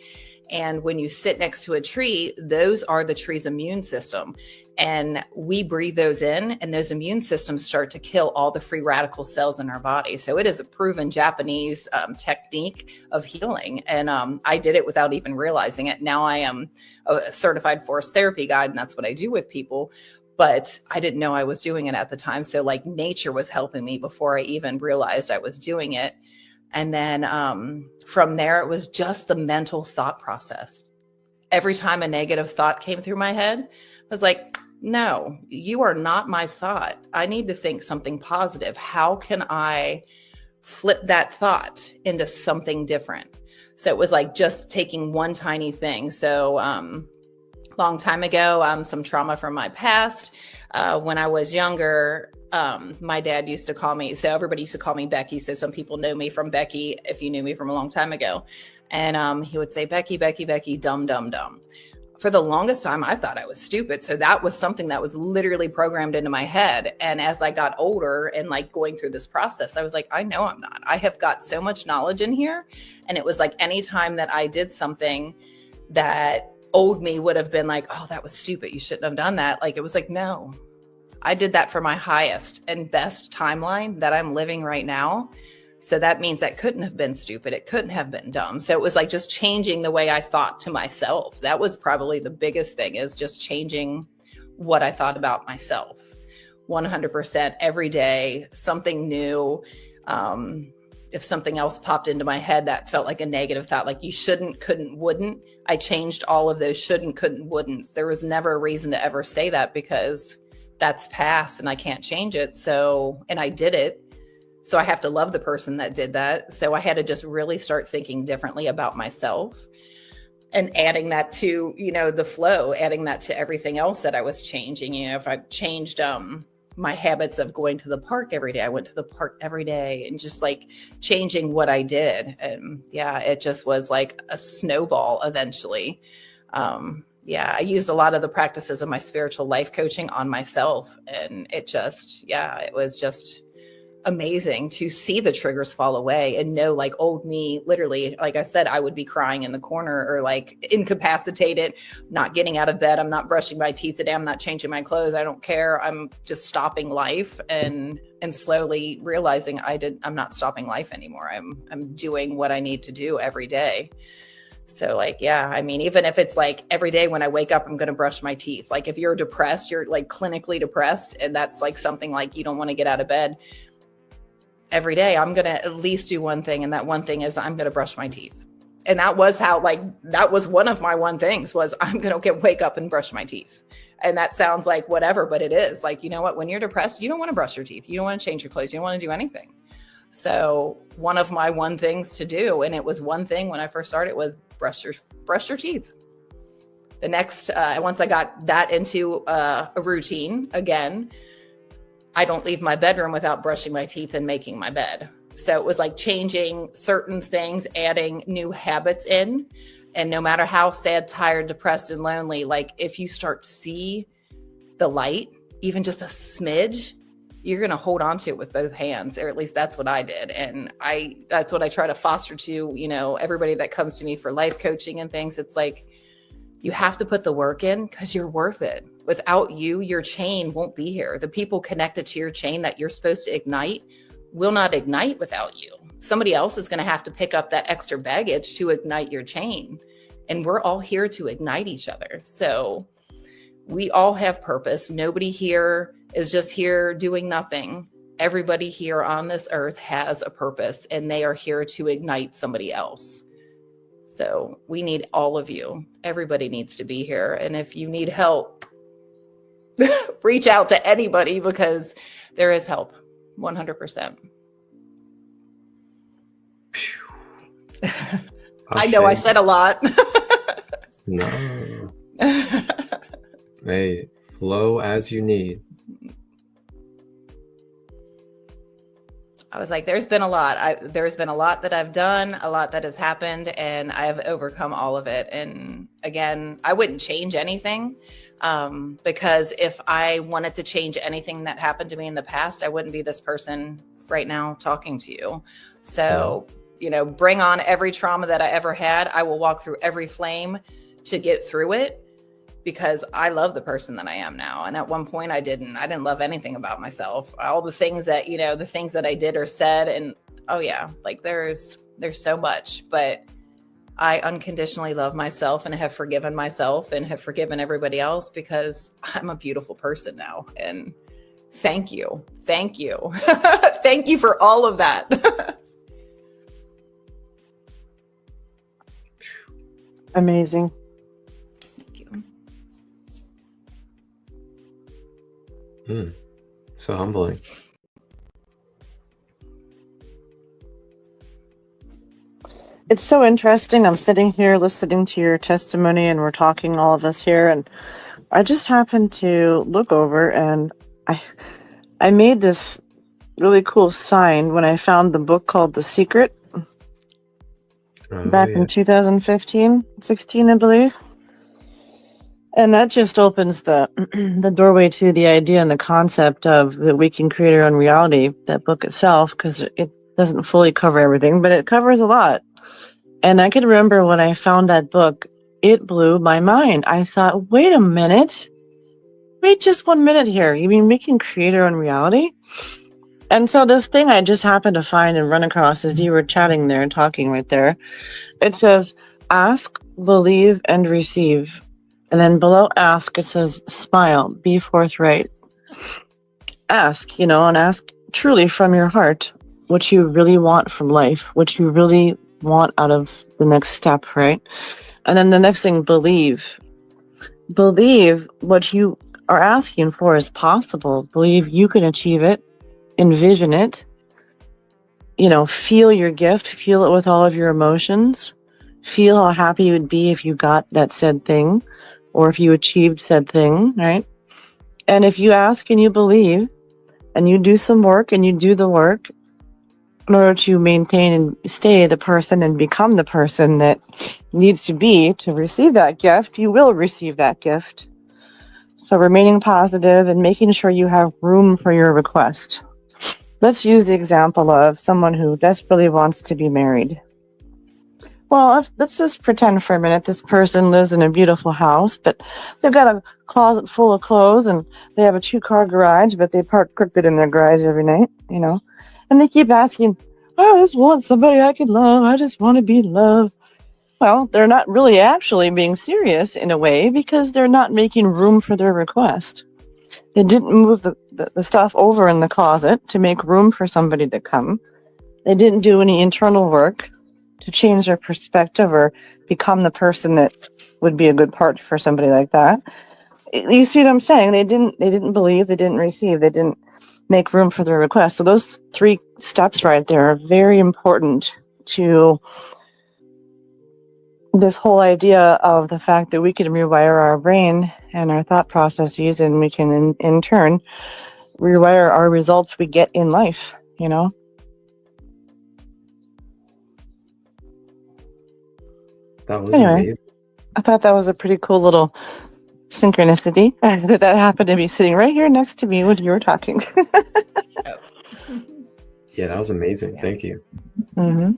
And when you sit next to a tree, those are the tree's immune system. And we breathe those in, and those immune systems start to kill all the free radical cells in our body. So it is a proven Japanese technique of healing. And I did it without even realizing it. Now I am a certified forest therapy guide, and that's what I do with people. But I didn't know I was doing it at the time. So like nature was helping me before I even realized I was doing it. And then from there, it was just the mental thought process. Every time a negative thought came through my head, I was like, no, you are not my thought. I need to think something positive. How can I flip that thought into something different? So it was like just taking one tiny thing. So long time ago, some trauma from my past. When I was younger, my dad used to call me, so everybody used to call me Becky. So some people know me from Becky, if you knew me from a long time ago. And he would say, Becky, Becky, Becky, dumb, dumb, dumb. For the longest time, I thought I was stupid. So that was something that was literally programmed into my head. And as I got older and like going through this process, I was like, I know I'm not. I have got so much knowledge in here. And it was like anytime that I did something that old me would have been like, oh, that was stupid, you shouldn't have done that. Like, it was like, no, I did that for my highest and best timeline that I'm living right now. So that means that couldn't have been stupid. It couldn't have been dumb. So it was like just changing the way I thought to myself. That was probably the biggest thing, is just changing what I thought about myself. 100% every day, something new. If something else popped into my head that felt like a negative thought, like you shouldn't, couldn't, wouldn't, I changed all of those shouldn't, couldn't, wouldn'ts. There was never a reason to ever say that, because that's past and I can't change it. So, and I did it. So I have to love the person that did that. So I had to just really start thinking differently about myself and adding that to, the flow, adding that to everything else that I was changing. If I changed my habits of going to the park every day, I went to the park every day, and just like changing what I did. And yeah, it just was like a snowball eventually. I used a lot of the practices of my spiritual life coaching on myself. And it was just amazing to see the triggers fall away and know, like, old me, literally, like I said, I would be crying in the corner or like incapacitated, not getting out of bed. I'm not brushing my teeth today. I'm not changing my clothes. I don't care. I'm just stopping life and slowly realizing I'm not stopping life anymore. I'm doing what I need to do every day. So like, even if it's like every day when I wake up, I'm going to brush my teeth. Like if you're depressed, you're like clinically depressed, and that's like something like you don't want to get out of bed. Every day, I'm going to at least do one thing. And that one thing is I'm going to brush my teeth. And that was that was one of my one things was I'm going to wake up and brush my teeth. And that sounds like whatever, but it is like, you know what, when you're depressed, you don't want to brush your teeth. You don't want to change your clothes. You don't want to do anything. So one of my one things to do, and it was one thing when I first started, was brush your teeth. The next, once I got that into a routine again, I don't leave my bedroom without brushing my teeth and making my bed. So it was like changing certain things, adding new habits in. And no matter how sad, tired, depressed, and lonely, like if you start to see the light, even just a smidge, you're going to hold on to it with both hands, or at least that's what I did. And that's what I try to foster to, everybody that comes to me for life coaching and things. It's like, you have to put the work in because you're worth it. Without you, your chain won't be here. The people connected to your chain that you're supposed to ignite will not ignite without you. Somebody else is going to have to pick up that extra baggage to ignite your chain. And we're all here to ignite each other. So we all have purpose. Nobody here is just here doing nothing. Everybody here on this earth has a purpose, and they are here to ignite somebody else. So we need all of you. Everybody needs to be here. And if you need help, reach out to anybody, because there is help. 100%. I know I said a lot. No. Hey, flow as you need. I was like, there's been a lot. There's been a lot that I've done, a lot that has happened, and I have overcome all of it. And again, I wouldn't change anything, because if I wanted to change anything that happened to me in the past, I wouldn't be this person right now talking to you. So, bring on every trauma that I ever had. I will walk through every flame to get through it, because I love the person that I am now. And at one point I didn't love anything about myself. All the things that, the things that I did or said, and like there's so much, but I unconditionally love myself and have forgiven myself and have forgiven everybody else, because I'm a beautiful person now. And thank you. Thank you. Thank you for all of that. Amazing. So humbling. It's so interesting. I'm sitting here listening to your testimony, and we're talking, all of us here, and I just happened to look over, and I made this really cool sign when I found the book called The Secret back in 2015, 16, I believe. And that just opens the doorway to the idea and the concept of that we can create our own reality, that book itself, because it doesn't fully cover everything, but it covers a lot. And I can remember when I found that book, it blew my mind. I thought, wait a minute. Wait just 1 minute here. You mean we can create our own reality? And so this thing I just happened to find and run across as you were chatting there and talking right there, it says, ask, believe, and receive. And then below ask, it says, smile, be forthright. Ask, and ask truly from your heart what you really want from life, what you really want out of the next step, right? And then the next thing, believe. Believe what you are asking for is possible. Believe you can achieve it, envision it, feel your gift, feel it with all of your emotions, feel how happy you would be if you got that said thing, or if you achieved said thing, right? And if you ask and you believe, and you do some work and you do the work in order to maintain and stay the person and become the person that needs to be to receive that gift, you will receive that gift. So remaining positive and making sure you have room for your request. Let's use the example of someone who desperately wants to be married. Well, let's just pretend for a minute this person lives in a beautiful house, but they've got a closet full of clothes and they have a 2-car garage, but they park crooked in their garage every night, and they keep asking, I just want somebody I can love. I just want to be loved. Well, they're not really actually being serious in a way because they're not making room for their request. They didn't move the stuff over in the closet to make room for somebody to come. They didn't do any internal work to change their perspective or become the person that would be a good partner for somebody like that. You see what I'm saying? They didn't believe, they didn't receive, they didn't make room for their request. So those 3 steps right there are very important to this whole idea of the fact that we can rewire our brain and our thought processes, and we can in turn rewire our results we get in life, That was Anyway, amazing. I thought that was a pretty cool little synchronicity that happened to be sitting right here next to me when you were talking. Yeah, that was amazing. Thank you. Mm-hmm.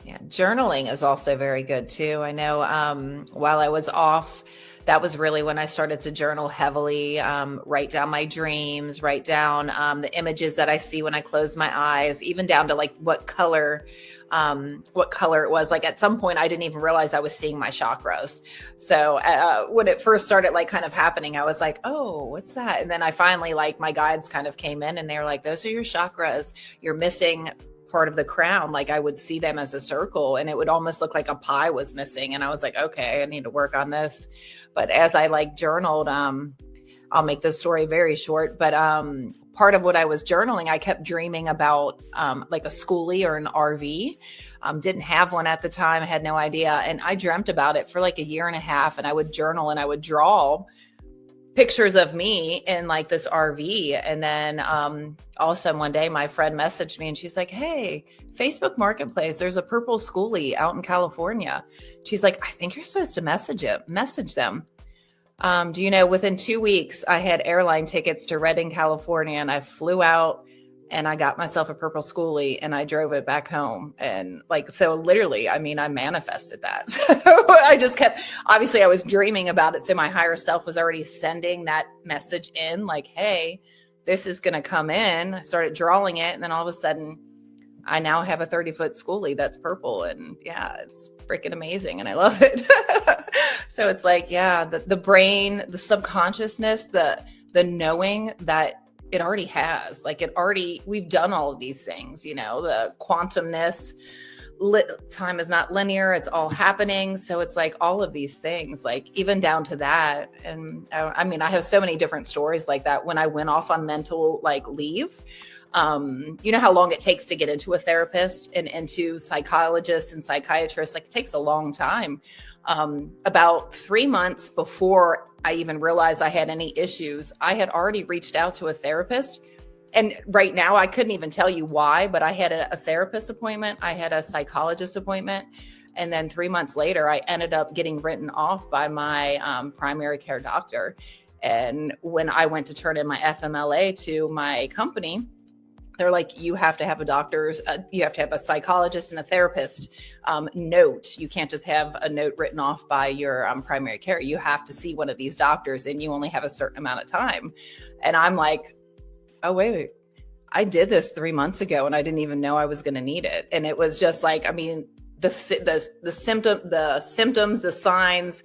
Yeah, journaling is also very good too. I know while I was off, that was really when I started to journal heavily, write down my dreams, write down the images that I see when I close my eyes, even down to like what color it was. Like at some point I didn't even realize I was seeing my chakras. So when it first started like kind of happening, I was like, oh, what's that? And then I finally, like, my guides kind of came in and they were like, those are your chakras. You're missing part of the crown. Like I would see them as a circle and it would almost look like a pie was missing. And I was like, okay, I need to work on this. But as I like journaled, I'll make this story very short, but part of what I was journaling, I kept dreaming about like a schoolie or an RV. Didn't have one at the time. I had no idea. And I dreamt about it for like a year and a half, and I would journal and I would draw pictures of me in like this RV. And then all of a sudden one day my friend messaged me and she's like, hey, Facebook Marketplace, there's a purple schoolie out in California. She's like, I think you're supposed to message them. Do you know, within 2 weeks, I had airline tickets to Redding, California, and I flew out and I got myself a purple schoolie and I drove it back home. And like, so literally, I mean, I manifested that. So I just kept, obviously I was dreaming about it. So my higher self was already sending that message in like, hey, this is going to come in. I started drawing it. And then all of a sudden I now have a 30-foot schoolie that's purple. And yeah, it's freaking amazing. And I love it. So it's like, yeah, the brain, the subconsciousness, the knowing that it already has, like we've done all of these things, the quantumness, time is not linear. It's all happening. So it's like all of these things, like even down to that. And I mean, I have so many different stories like that. When I went off on mental like leave, you know how long it takes to get into a therapist and into psychologists and psychiatrists, like it takes a long time. About 3 months before I even realized I had any issues, I had already reached out to a therapist. And right now I couldn't even tell you why, but I had a therapist appointment. I had a psychologist appointment. And then 3 months later, I ended up getting written off by my primary care doctor. And when I went to turn in my FMLA to my company, they're like, you have to have you have to have a psychologist and a therapist note. You can't just have a note written off by your primary care. You have to see one of these doctors and you only have a certain amount of time. And I'm like, oh, wait, I did this 3 months ago and I didn't even know I was going to need it. And it was just like, I mean, the symptoms, the signs,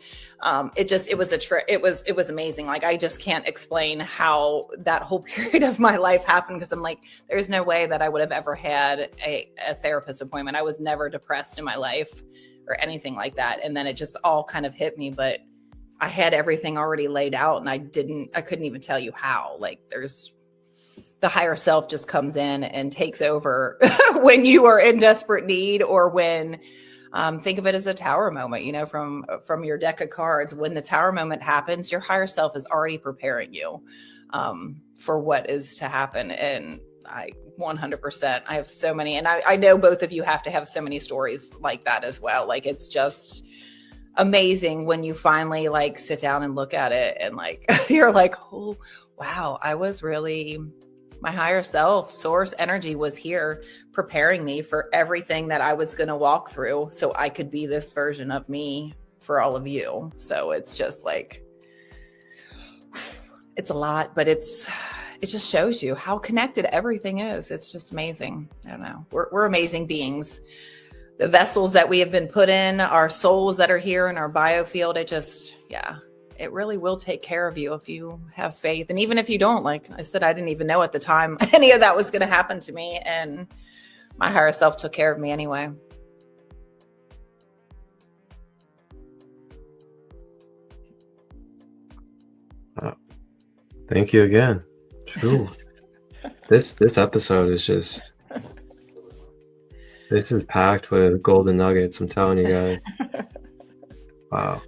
it was amazing. Like, I just can't explain how that whole period of my life happened. Cause I'm like, there's no way that I would have ever had a therapist appointment. I was never depressed in my life or anything like that. And then it just all kind of hit me, but I had everything already laid out and I couldn't even tell you how. Like the higher self just comes in and takes over when you are in desperate need, or when think of it as a tower moment, you know, from your deck of cards. When the tower moment happens, your higher self is already preparing you for what is to happen. And I 100%, I have so many, and I know both of you have to have so many stories like that as well. Like, it's just amazing when you finally like sit down and look at it, and like you're like, oh wow, I was really, my higher self, source energy was here preparing me for everything that I was going to walk through, so I could be this version of me for all of you. So it's just like, it's a lot, but it just shows you how connected everything is. It's just amazing. I don't know. We're amazing beings. The vessels that we have been put in, our souls that are here in our biofield, it really will take care of you if you have faith. And even if you don't, like I said, I didn't even know at the time any of that was going to happen to me. And my higher self took care of me anyway. Thank you again. True. This episode is just, this is packed with golden nuggets, I'm telling you guys. Wow.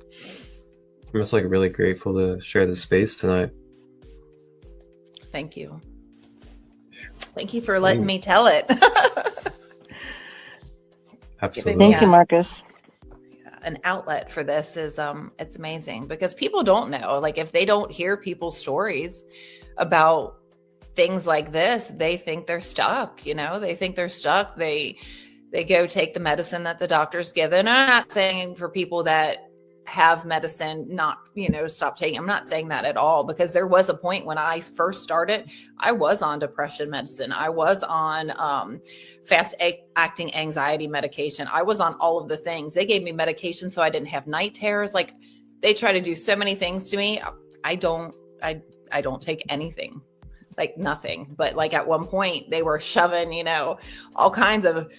I'm just like really grateful to share this space tonight. Thank you. Thank you for letting me tell it. Absolutely. Thank you, Marcus. An outlet for this is it's amazing, because people don't know, like, if they don't hear people's stories about things like this, they think they're stuck, you know, they go take the medicine that the doctor's given. And I'm not saying for people that have medicine not, you know, stop taking. I'm not saying that at all, because there was a point when I first started, I was on depression medicine. I was on fast acting anxiety medication. I was on all of the things. They gave me medication so I didn't have night terrors. Like, they try to do so many things to me. I don't take anything, like nothing. But like at one point they were shoving, you know, all kinds of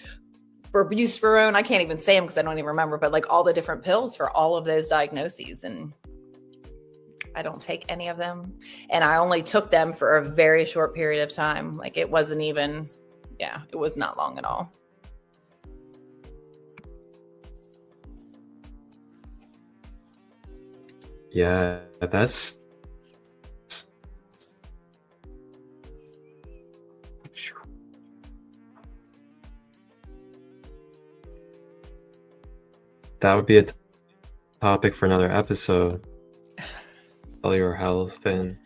buspirone. I can't even say them because I don't even remember, but like all the different pills for all of those diagnoses. And I don't take any of them. And I only took them for a very short period of time. Like, it wasn't even, it was not long at all. Yeah, that's that would be a topic for another episode. Cellular health and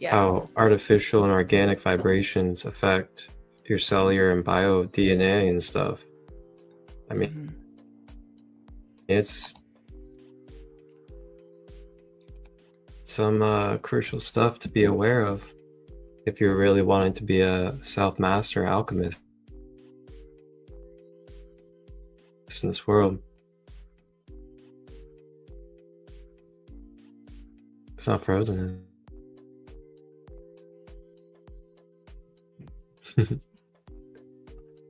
how artificial and organic vibrations affect your cellular and bio DNA and stuff. I mean, it's some crucial stuff to be aware of if you're really wanting to be a self-master alchemist in this world. It's not frozen, is it?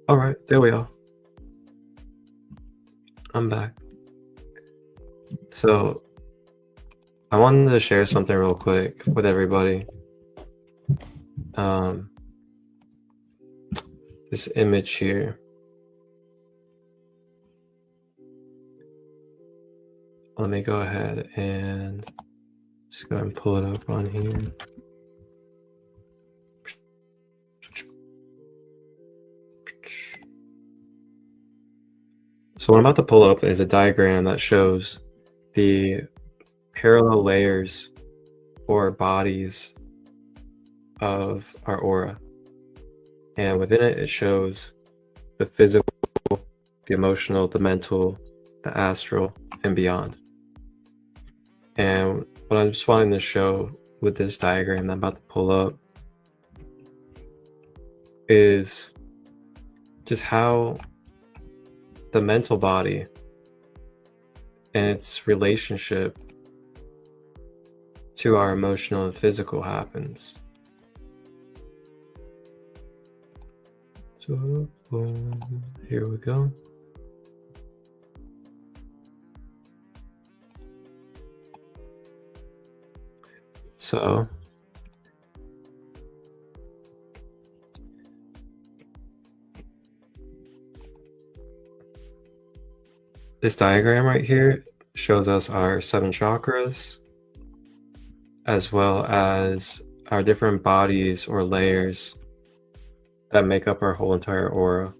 All right, there we are. I'm back. So I wanted to share something real quick with everybody. This image here. Let me go ahead and just go ahead and pull it up on here. So what I'm about to pull up is a diagram that shows the parallel layers or bodies of our aura. And within it, it shows the physical, the emotional, the mental, the astral, and beyond. And what I'm just wanting to show with this diagram that I'm about to pull up is just how the mental body and its relationship to our emotional and physical happens. So here we go. So This diagram right here shows us our 7 chakras, as well as our different bodies or layers that make up our whole entire aura.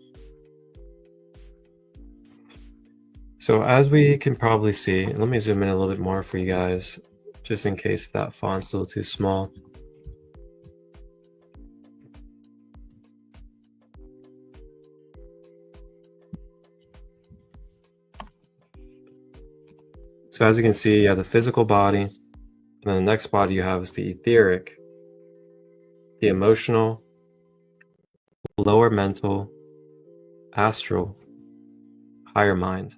So as we can probably see, let me zoom in a little bit more for you guys, just in case if that font's a little too small. So as you can see, you have the physical body, and then the next body you have is the etheric, the emotional, lower mental, astral, higher mind.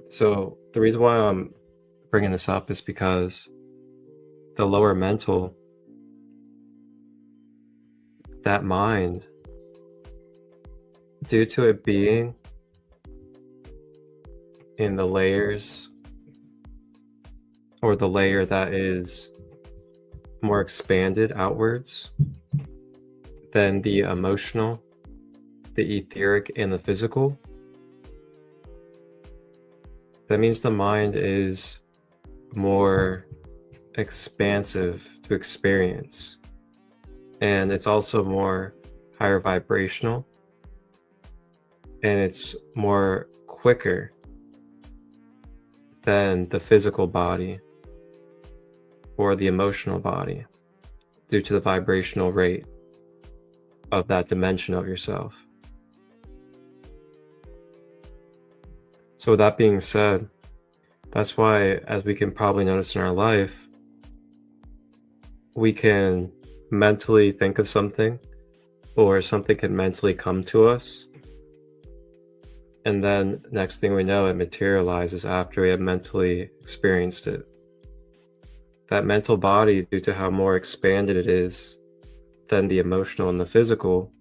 So the reason why I'm bringing this up is because the lower mental, that mind, due to it being in the layers, or the layer that is more expanded outwards than the emotional, the etheric, and the physical, that means the mind is more expansive to experience, and it's also more higher vibrational, and it's more quicker than the physical body or the emotional body, due to the vibrational rate of that dimension of yourself. So with that being said, that's why, as we can probably notice in our life, we can mentally think of something, or something can mentally come to us, and then next thing we know, it materializes after we have mentally experienced it. That mental body, due to how more expanded it is than the emotional and the physical,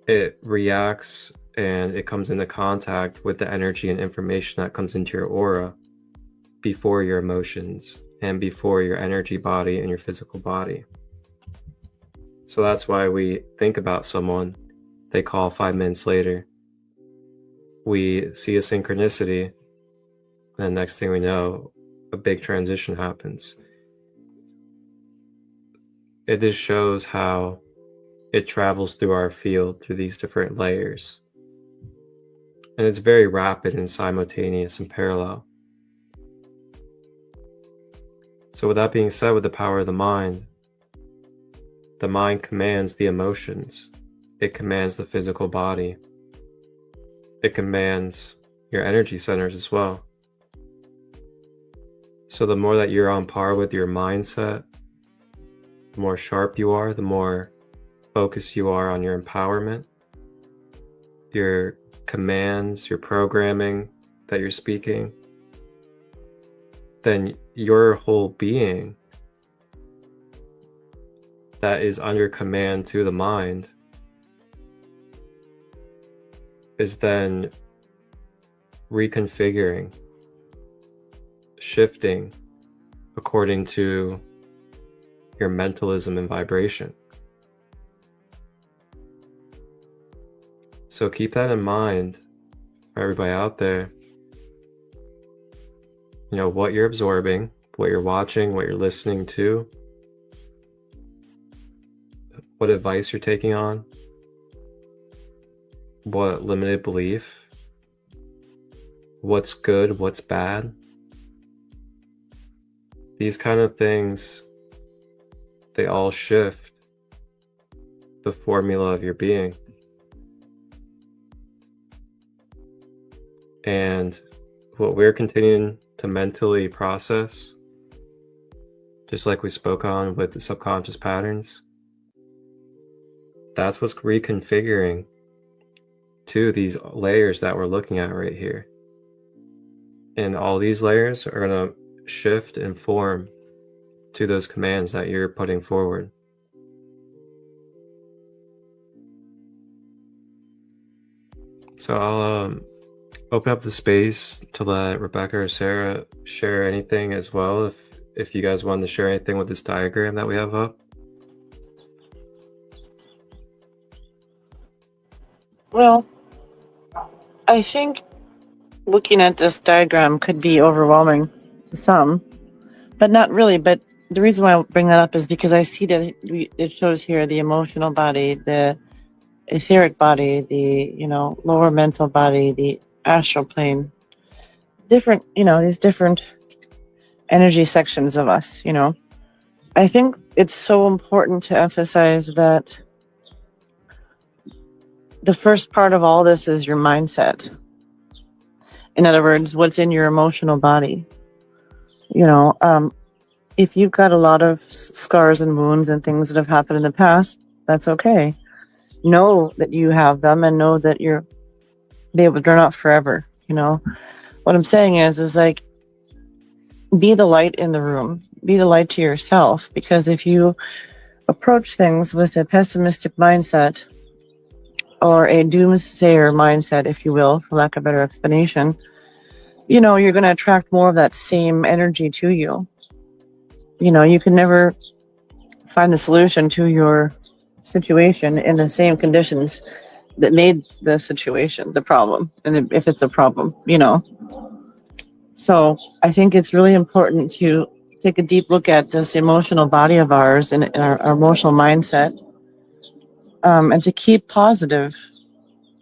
it reacts and it comes into contact with the energy and information that comes into your aura before your emotions and before your energy body and your physical body. So that's why we think about someone, they call 5 minutes later. We see a synchronicity, and the next thing we know, a big transition happens. It just shows how it travels through our field, through these different layers. And it's very rapid and simultaneous and parallel. So with that being said, with the power of the mind commands the emotions. It commands the physical body. It commands your energy centers as well. So the more that you're on par with your mindset, the more sharp you are, the more focused you are on your empowerment, your commands, your programming that you're speaking, then your whole being that is under command to the mind is then reconfiguring, shifting according to your mentalism and vibration. So keep that in mind for everybody out there. You know, what you're absorbing, what you're watching, what you're listening to, what advice you're taking on, what limited belief, what's good, what's bad. These kind of things, they all shift the formula of your being. And what we're continuing to mentally process, just like we spoke on with the subconscious patterns, that's what's reconfiguring to these layers that we're looking at right here. And all these layers are going to shift and form to those commands that you're putting forward. So I'll open up the space to let Rebecca or Sarah share anything as well, if you guys wanted to share anything with this diagram that we have up. Well, I think looking at this diagram could be overwhelming to some, but not really. But the reason why I bring that up is because I see that it shows here the emotional body, the etheric body, the, lower mental body, the astral plane, different, these different energy sections of us, I think it's so important to emphasize that the first part of all this is your mindset. In other words, what's in your emotional body. If you've got a lot of scars and wounds and things that have happened in the past, that's okay. Know that you have them and know that they're not forever. What I'm saying is like, be the light in the room, be the light to yourself, because if you approach things with a pessimistic mindset or a doomsayer mindset, if you will, for lack of a better explanation, you're going to attract more of that same energy to you. You can never find the solution to your situation in the same conditions that made the situation the problem, and if it's a problem, So I think it's really important to take a deep look at this emotional body of ours and our emotional mindset, and to keep positive.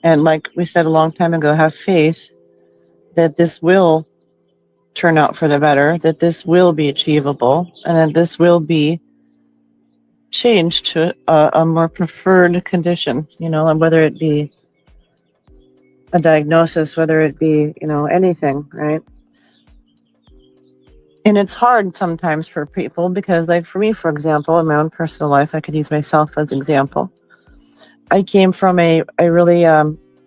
And like we said a long time ago, have faith that this will turn out for the better, that this will be achievable, and that this will be changed to a more preferred condition, and whether it be a diagnosis, whether it be, anything, right? And it's hard sometimes for people because, like for me, for example, in my own personal life, I could use myself as an example. I came from a really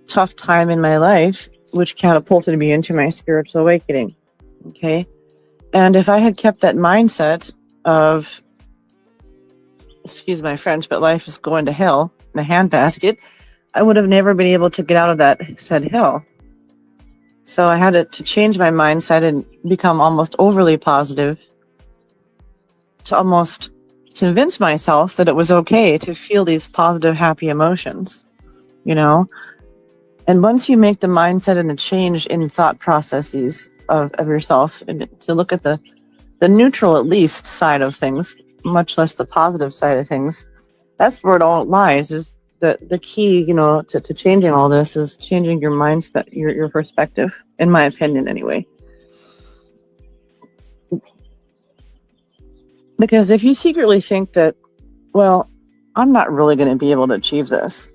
tough time in my life, which catapulted me into my spiritual awakening. Okay. And if I had kept that mindset of, excuse my French, but life is going to hell in a handbasket, I would have never been able to get out of that said hill. So I had to change my mindset and become almost overly positive to almost convince myself that it was okay to feel these positive, happy emotions, And once you make the mindset and the change in thought processes of yourself, and to look at the neutral, at least, side of things, much less the positive side of things, that's where it all lies. Is the key, to changing all this is changing your mindset, your perspective, in my opinion, anyway. Because if you secretly think that, well, I'm not really going to be able to achieve this,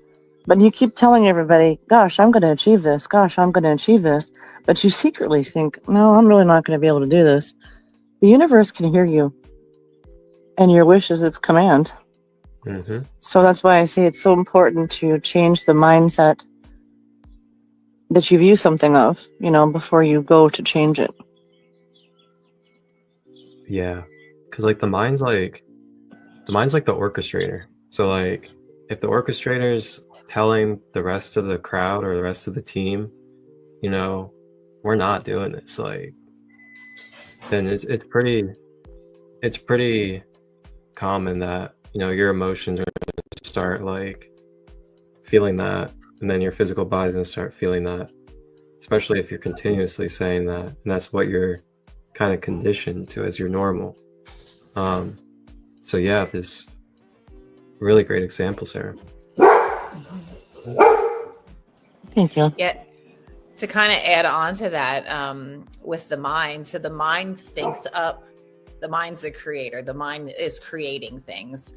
but you keep telling everybody, gosh, I'm going to achieve this, gosh, I'm going to achieve this, but you secretly think, no, I'm really not going to be able to do this, the universe can hear you, and your wish is its command. Mm-hmm. So that's why I say it's so important to change the mindset that you view something of, before you go to change it. Yeah, because like the mind's like the orchestrator. So like if the orchestrator's telling the rest of the crowd or the rest of the team, we're not doing this, like, then it's pretty common that your emotions are going to start like feeling that, and then your physical body's going to start feeling that, especially if you're continuously saying that, and that's what you're kind of conditioned to as your normal. So yeah, this really great example, Sarah. Thank you. Yeah. To kind of add on to that, with the mind, so the mind thinks up. The mind's the creator. The mind is creating things.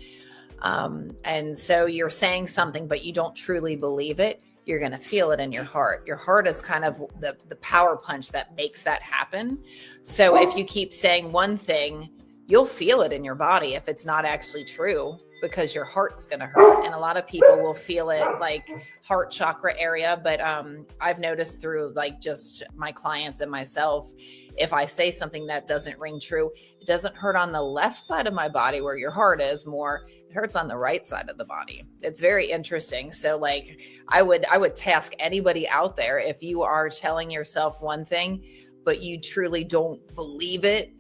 And so you're saying something, but you don't truly believe it. You're going to feel it in your heart. Your heart is kind of the power punch that makes that happen. So if you keep saying one thing, you'll feel it in your body if it's not actually true, because your heart's going to hurt. And a lot of people will feel it like heart chakra area. But I've noticed through like just my clients and myself, if I say something that doesn't ring true, it doesn't hurt on the left side of my body where your heart is more. It hurts on the right side of the body. It's very interesting. So like I would task anybody out there, if you are telling yourself one thing, but you truly don't believe it,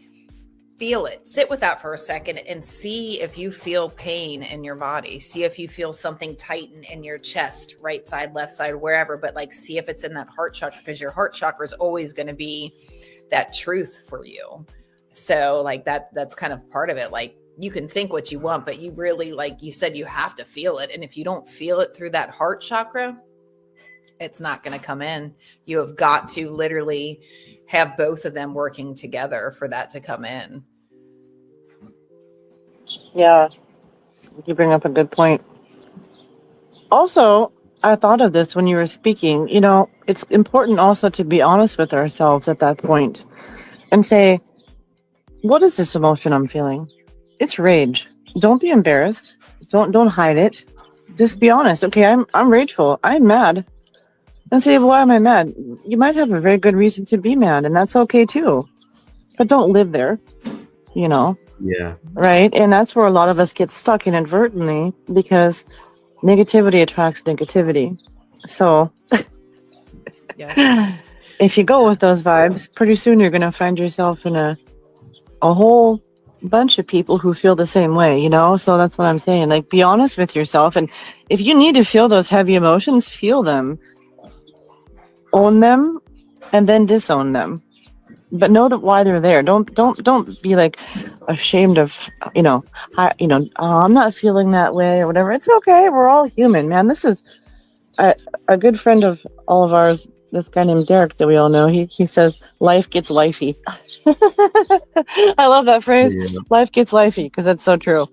feel it. Sit with that for a second and see if you feel pain in your body. See if you feel something tighten in your chest, right side, left side, wherever, but like see if it's in that heart chakra, because your heart chakra is always going to be that truth for you. So like that's kind of part of it. Like you can think what you want, but you really, like you said, you have to feel it. And if you don't feel it through that heart chakra, it's not going to come in. You have got to literally have both of them working together for that to come in. Yeah, you bring up a good point. Also, I thought of this when you were speaking. You know, it's important also to be honest with ourselves at that point and say, what is this emotion I'm feeling? It's rage. Don't be embarrassed. Don't hide it. Just be honest. Okay, I'm rageful. I'm mad. And say, why am I mad? You might have a very good reason to be mad, and that's okay too. But don't live there, you know? Yeah. Right? And that's where a lot of us get stuck inadvertently, because negativity attracts negativity. So Yeah. if you go with those vibes, pretty soon you're going to find yourself in a whole bunch of people who feel the same way, you know? So that's what I'm saying. Like, be honest with yourself. And if you need to feel those heavy emotions, feel them. Own them, and then disown them, but know that why they're there. Don't be like ashamed of, I'm not feeling that way or whatever. It's okay. We're all human, man. This is a good friend of all of ours. This guy named Derek that we all know. He says life gets lifey. I love that phrase. Yeah. Life gets lifey, because that's so true.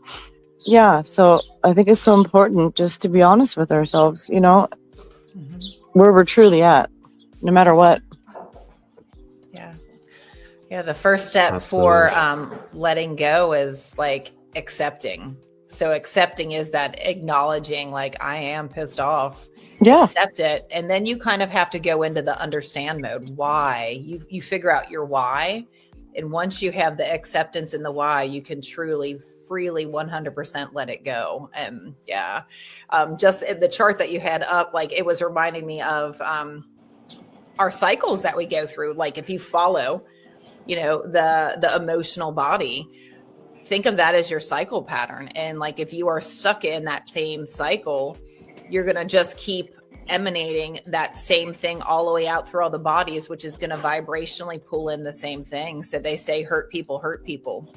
Yeah. So I think it's so important just to be honest with ourselves. You know, where we're truly at. No matter what. Yeah. The first step for letting go is like accepting. So accepting is that acknowledging, like, I am pissed off. Yeah. Accept it. And then you kind of have to go into the understand mode. Why? You figure out your why. And once you have the acceptance in the why, you can truly, freely 100% let it go. And just the chart that you had up, like, it was reminding me of our cycles that we go through. Like if you follow, the emotional body, think of that as your cycle pattern. And like, if you are stuck in that same cycle, you're going to just keep emanating that same thing all the way out through all the bodies, which is going to vibrationally pull in the same thing. So they say hurt people hurt people.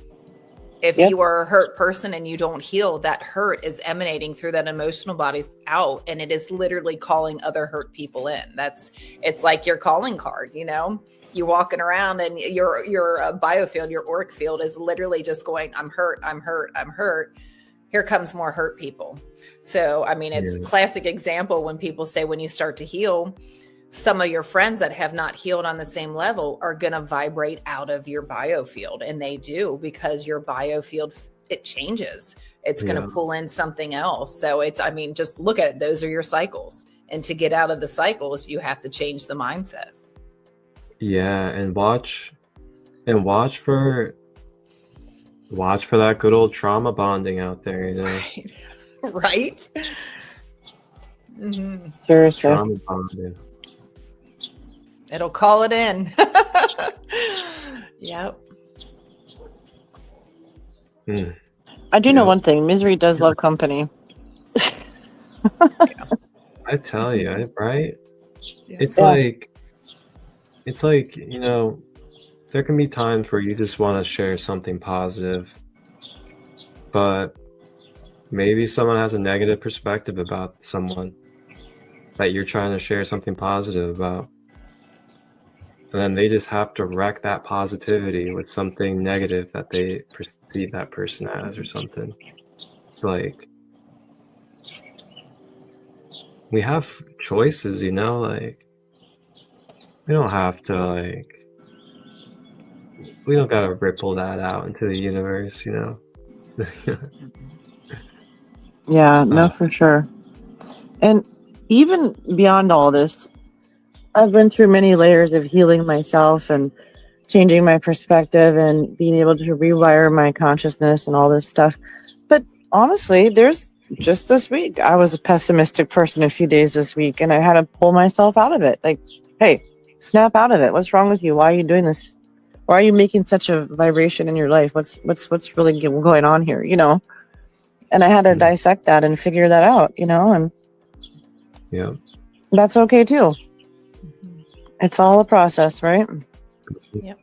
If you are a hurt person and you don't heal, that hurt is emanating through that emotional body out, and it is literally calling other hurt people in. It's like your calling card, you're walking around and your biofield, your auric field is literally just going, I'm hurt, I'm hurt, I'm hurt. Here comes more hurt people. So, I mean, it's a classic example when people say, when you start to heal, some of your friends that have not healed on the same level are going to vibrate out of your biofield. And they do, because your biofield, it changes. It's going to pull in something else. So just look at it. Those are your cycles. And to get out of the cycles, you have to change the mindset. Yeah. And watch for that good old trauma bonding out there, Right. Mm-hmm. Seriously. Trauma bonding. It'll call it in. Yep. I do know one thing. Misery does love company. I tell you, right? Yeah. It's like, there can be times where you just want to share something positive, but maybe someone has a negative perspective about someone that you're trying to share something positive about. And then they just have to wreck that positivity with something negative that they perceive that person as or something. It's like, we have choices, like, we don't have to, we don't gotta ripple that out into the universe, Yeah, no, for sure. And even beyond all this, I've been through many layers of healing myself and changing my perspective and being able to rewire my consciousness and all this stuff. But honestly, just this week, I was a pessimistic person a few days this week, and I had to pull myself out of it. Like, hey, snap out of it. What's wrong with you? Why are you doing this? Why are you making such a vibration in your life? What's really going on here, you know? And I had to dissect that and figure that out, you know, and Yeah. that's okay too. It's all a process, right? Yep.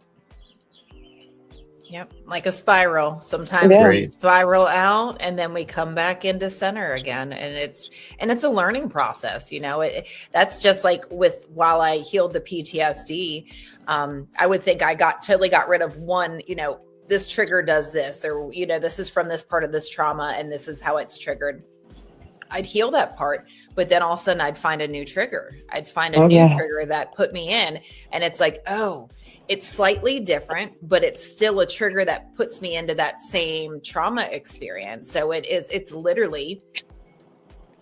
Yep. Like a spiral. Sometimes Yeah. we spiral out and then we come back into center again. And it's a learning process, you know. That's just like while I healed the PTSD, I would think I totally got rid of one, you know, this trigger does this, or, you know, this is from this part of this trauma and this is how it's triggered. I'd heal that part, but then all of a sudden I'd find a new trigger. I'd find a new trigger that put me in. And it's like, oh, it's slightly different, but it's still a trigger that puts me into that same trauma experience. So it's literally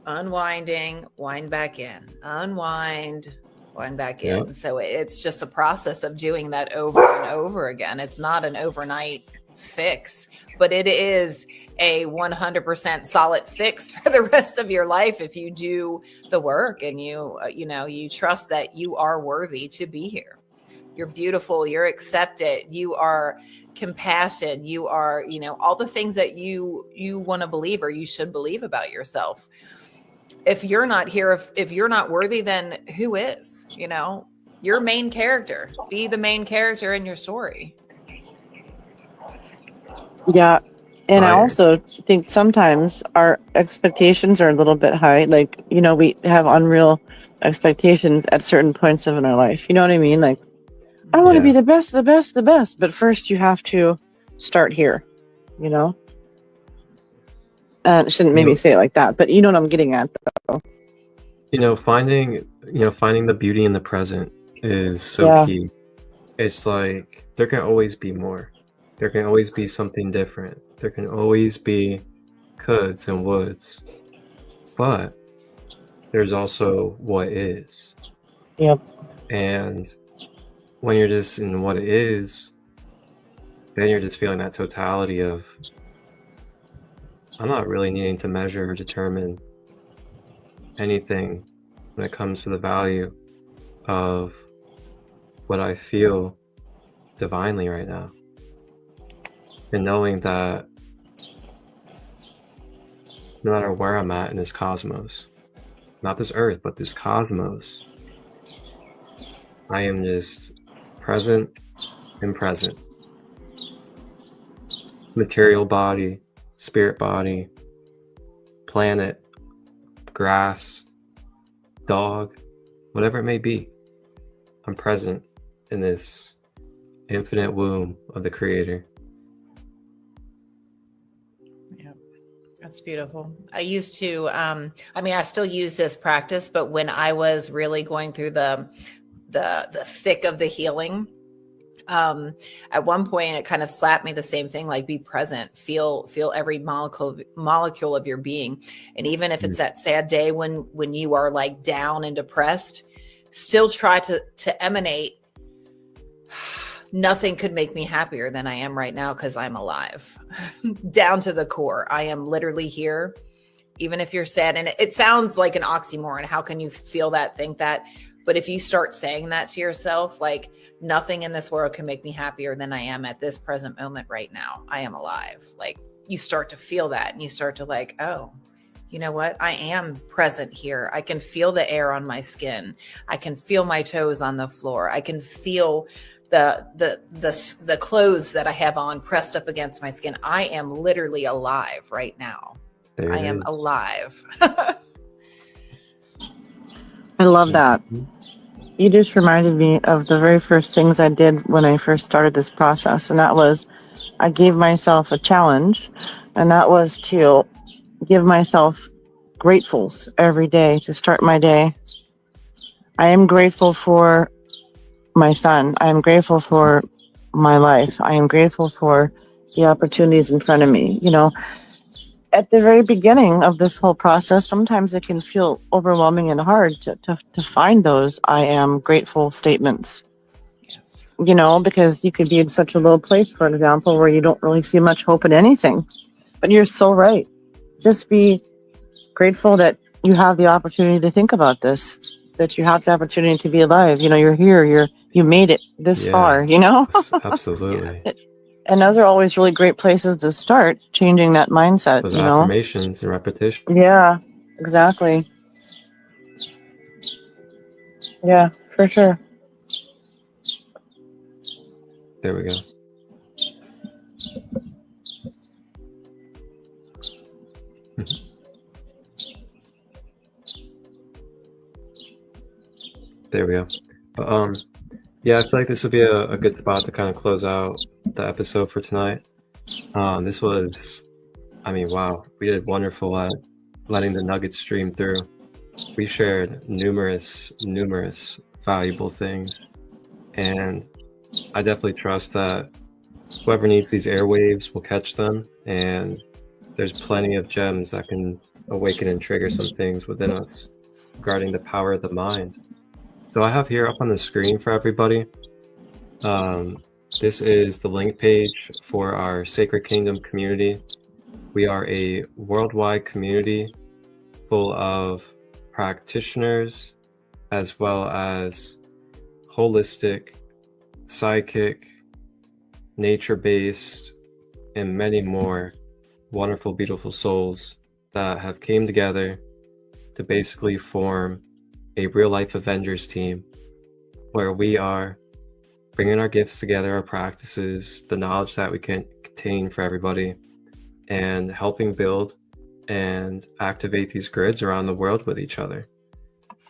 unwinding, wind back in, unwind, wind back in. So it's just a process of doing that over and over again. It's not an overnight fix, but it is a 100% solid fix for the rest of your life if you do the work and you trust that you are worthy to be here. You're beautiful, you're accepted, you are compassionate, you are, you know, all the things that you want to believe or you should believe about yourself. If you're not here, if you're not worthy, then who is? You know, you're main character. Be the main character in your story. Yeah. And I also think sometimes our expectations are a little bit high. Like, you know, we have unreal expectations at certain points in our life. You know what I mean? Like, I want to be the best, the best, the best. But first you have to start here, you know? I shouldn't maybe say it like that, but you know what I'm getting at, though. You know, finding the beauty in the present is so key. It's like there can always be more. There can always be something different. There can always be coulds and woulds. But there's also what is. Yep. And when you're just in what it is, then you're just feeling that totality of, I'm not really needing to measure or determine anything when it comes to the value of what I feel divinely right now. And knowing that no matter where I'm at in this cosmos, not this earth, but this cosmos, I am just present and present. Material body, spirit body, planet, grass, dog, whatever it may be. I'm present in this infinite womb of the Creator. That's beautiful. I used to, I still use this practice, but when I was really going through the thick of the healing, at one point it kind of slapped me the same thing, like be present, feel every molecule of your being. And even if it's that sad day when you are like down and depressed, still try to emanate. Nothing could make me happier than I am right now because I'm alive. Down to the core. I am literally here. Even if you're sad, and it sounds like an oxymoron. How can you feel that, think that? But if you start saying that to yourself, like nothing in this world can make me happier than I am at this present moment right now. I am alive. Like you start to feel that and you start to like, oh, you know what? I am present here. I can feel the air on my skin. I can feel my toes on the floor. I can feel the clothes that I have on pressed up against my skin. I am literally alive right now. I am alive. I love that. You just reminded me of the very first things I did when I first started this process. And that was, I gave myself a challenge, and that was to give myself gratefuls every day to start my day. I am grateful for my son. I am grateful for my life. I am grateful for the opportunities in front of me. You know, at the very beginning of this whole process, sometimes it can feel overwhelming and hard to find those I am grateful statements. Yes. You know, because you could be in such a low place, for example, where you don't really see much hope in anything. But you're so right. Just be grateful that you have the opportunity to think about this, that you have the opportunity to be alive. You know, you're here, you're you made it this far, you know? Absolutely. And those are always really great places to start changing that mindset, Those you know? affirmations and repetition. Yeah, exactly. Yeah, for sure. There we go. There we go. But, yeah, I feel like this would be a good spot to kind of close out the episode for tonight. This was, I mean, wow, we did wonderful at letting the nuggets stream through. We shared numerous valuable things, and I definitely trust that whoever needs these airwaves will catch them, and there's plenty of gems that can awaken and trigger some things within us regarding the power of the mind. So I have here up on the screen for everybody, this is the link page for our Sacred Kingdom community. We are a worldwide community full of practitioners as well as holistic, psychic, nature-based, and many more wonderful, beautiful souls that have came together to basically form a real-life Avengers team where we are bringing our gifts together, our practices, the knowledge that we can contain for everybody, and helping build and activate these grids around the world with each other.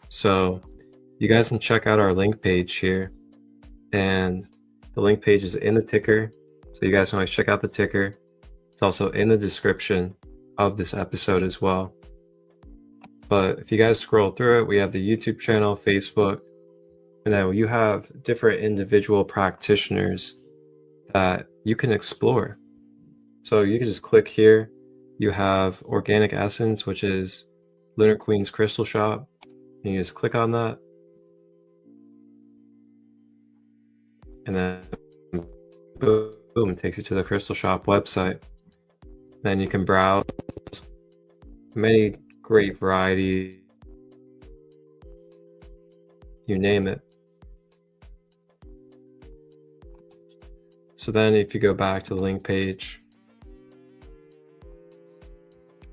So you guys can check out our link page here, and the link page is in the ticker, so you guys can always check out the ticker. It's also in the description of this episode as well. But if you guys scroll through it, we have the YouTube channel, Facebook, and then you have different individual practitioners that you can explore. So you can just click here. You have Organic Essence, which is Lunar Queen's crystal shop. And you just click on that. And then boom, it takes you to the crystal shop website. Then you can browse many great variety, you name it. So then if you go back to the link page,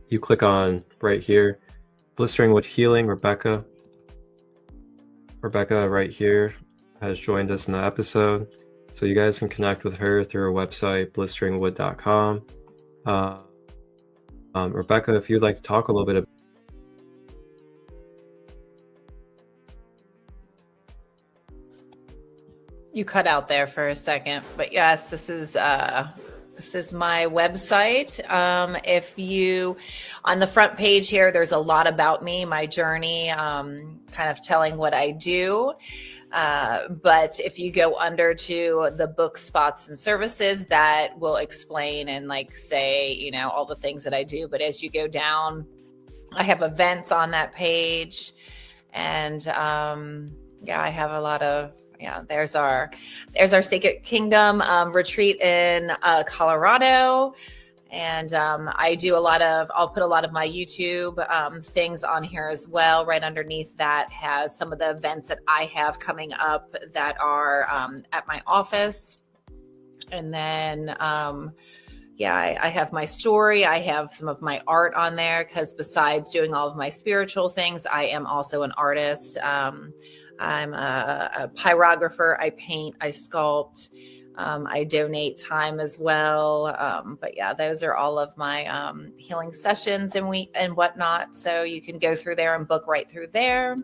you click on right here, Blistering with Healing, Rebecca. Rebecca right here has joined us in the episode. So you guys can connect with her through her website, blisteringwood.com. Rebecca, if you'd like to talk a little bit about You cut out there for a second, but yes, this is my website. If you, on the front page here, there's a lot about me, my journey, kind of telling what I do. But if you go under to the book, spots, and services, that will explain and like say, you know, all the things that I do. But as you go down, I have events on that page, and yeah, I have a lot of. Yeah, there's our Sacred Kingdom retreat in Colorado. And I'll put a lot of my YouTube things on here as well. Right underneath that has some of the events that I have coming up that are at my office. And then, I have my story. I have some of my art on there because besides doing all of my spiritual things, I am also an artist. I'm a pyrographer. I paint, I sculpt, I donate time as well. But yeah, those are all of my healing sessions and whatnot. So you can go through there and book right through there.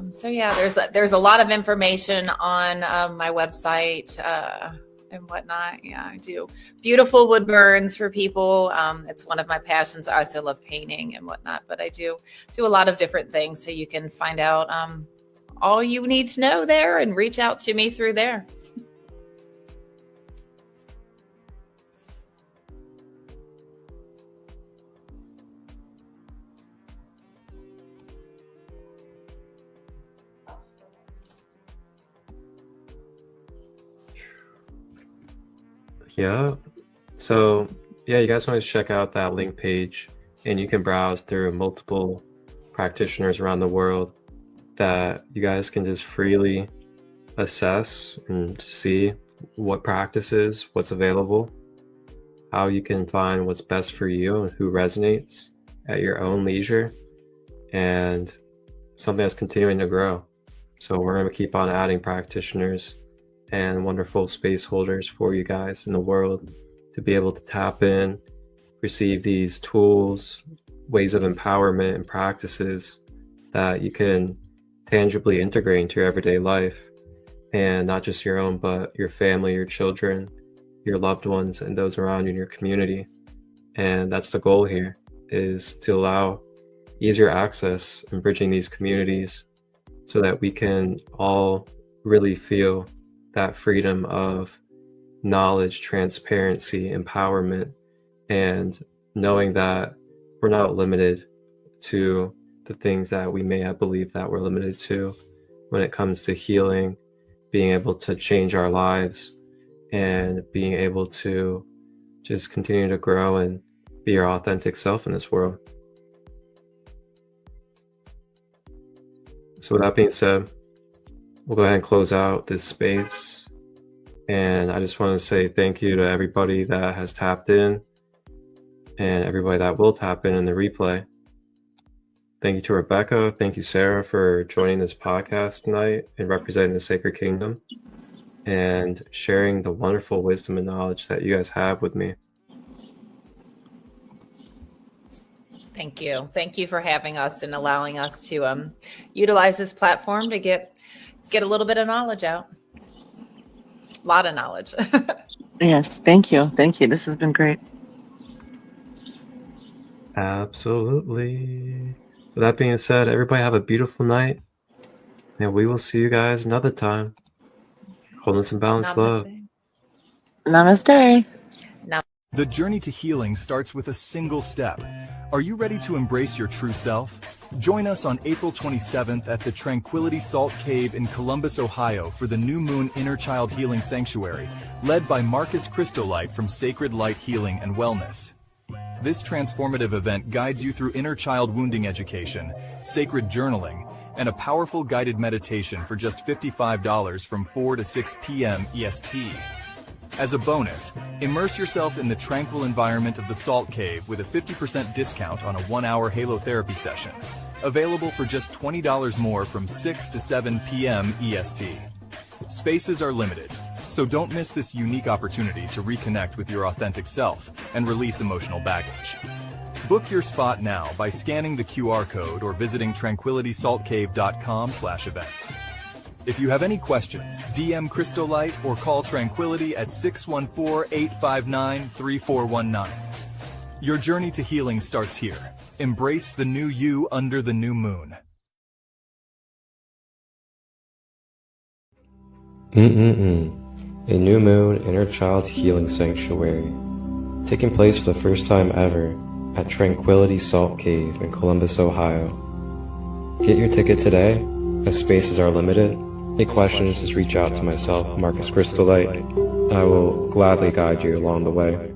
So yeah, there's a lot of information on my website and whatnot. Yeah, I do beautiful wood burns for people. It's one of my passions. I also love painting and whatnot, but I do a lot of different things. So you can find out all you need to know there and reach out to me through there. Yeah. So yeah, you guys want to check out that link page, and you can browse through multiple practitioners around the world that you guys can just freely assess and see what practices, what's available, how you can find what's best for you and who resonates at your own leisure, and something that's continuing to grow. So we're going to keep on adding practitioners and wonderful space holders for you guys in the world to be able to tap in, receive these tools, ways of empowerment and practices that you can tangibly integrate into your everyday life, and not just your own, but your family, your children, your loved ones, and those around you in your community. And that's the goal here, is to allow easier access and bridging these communities so that we can all really feel that freedom of knowledge, transparency, empowerment, and knowing that we're not limited to the things that we may have believed that we're limited to when it comes to healing, being able to change our lives, and being able to just continue to grow and be your authentic self in this world. So with that being said, we'll go ahead and close out this space. And I just want to say thank you to everybody that has tapped in and everybody that will tap in the replay. Thank you to Rebecca. Thank you, Sara, for joining this podcast tonight and representing the Sacred Kingdom and sharing the wonderful wisdom and knowledge that you guys have with me. Thank you. Thank you for having us and allowing us to utilize this platform to get a little bit of knowledge out. A lot of knowledge. Yes, thank you. Thank you. This has been great. Absolutely. With that being said, everybody have a beautiful night, and we will see you guys another time. Wholeness and balanced love. Namaste. The journey to healing starts with a single step. Are you ready to embrace your true self? Join us on April 27th at the Tranquility Salt Cave in Columbus, Ohio for the New Moon Inner Child Healing Sanctuary, led by Christolight from Sacred Light Healing and Wellness. This transformative event guides you through inner child wounding education, sacred journaling, and a powerful guided meditation for just $55 from 4 to 6 p.m. EST. As a bonus, immerse yourself in the tranquil environment of the Salt Cave with a 50% discount on a 1-hour halotherapy session, available for just $20 more from 6 to 7 p.m. EST. Spaces are limited, so don't miss this unique opportunity to reconnect with your authentic self and release emotional baggage. Book your spot now by scanning the QR code or visiting tranquilitysaltcave.com/events. If you have any questions, DM Christolight or call Tranquility at 614-859-3419. Your journey to healing starts here. Embrace the new you under the new moon. A New Moon Inner Child Healing Sanctuary, taking place for the first time ever at Tranquility Salt Cave in Columbus, Ohio. Get your ticket today, as spaces are limited. Any questions, just reach out to myself, Christolight. I will gladly guide you along the way.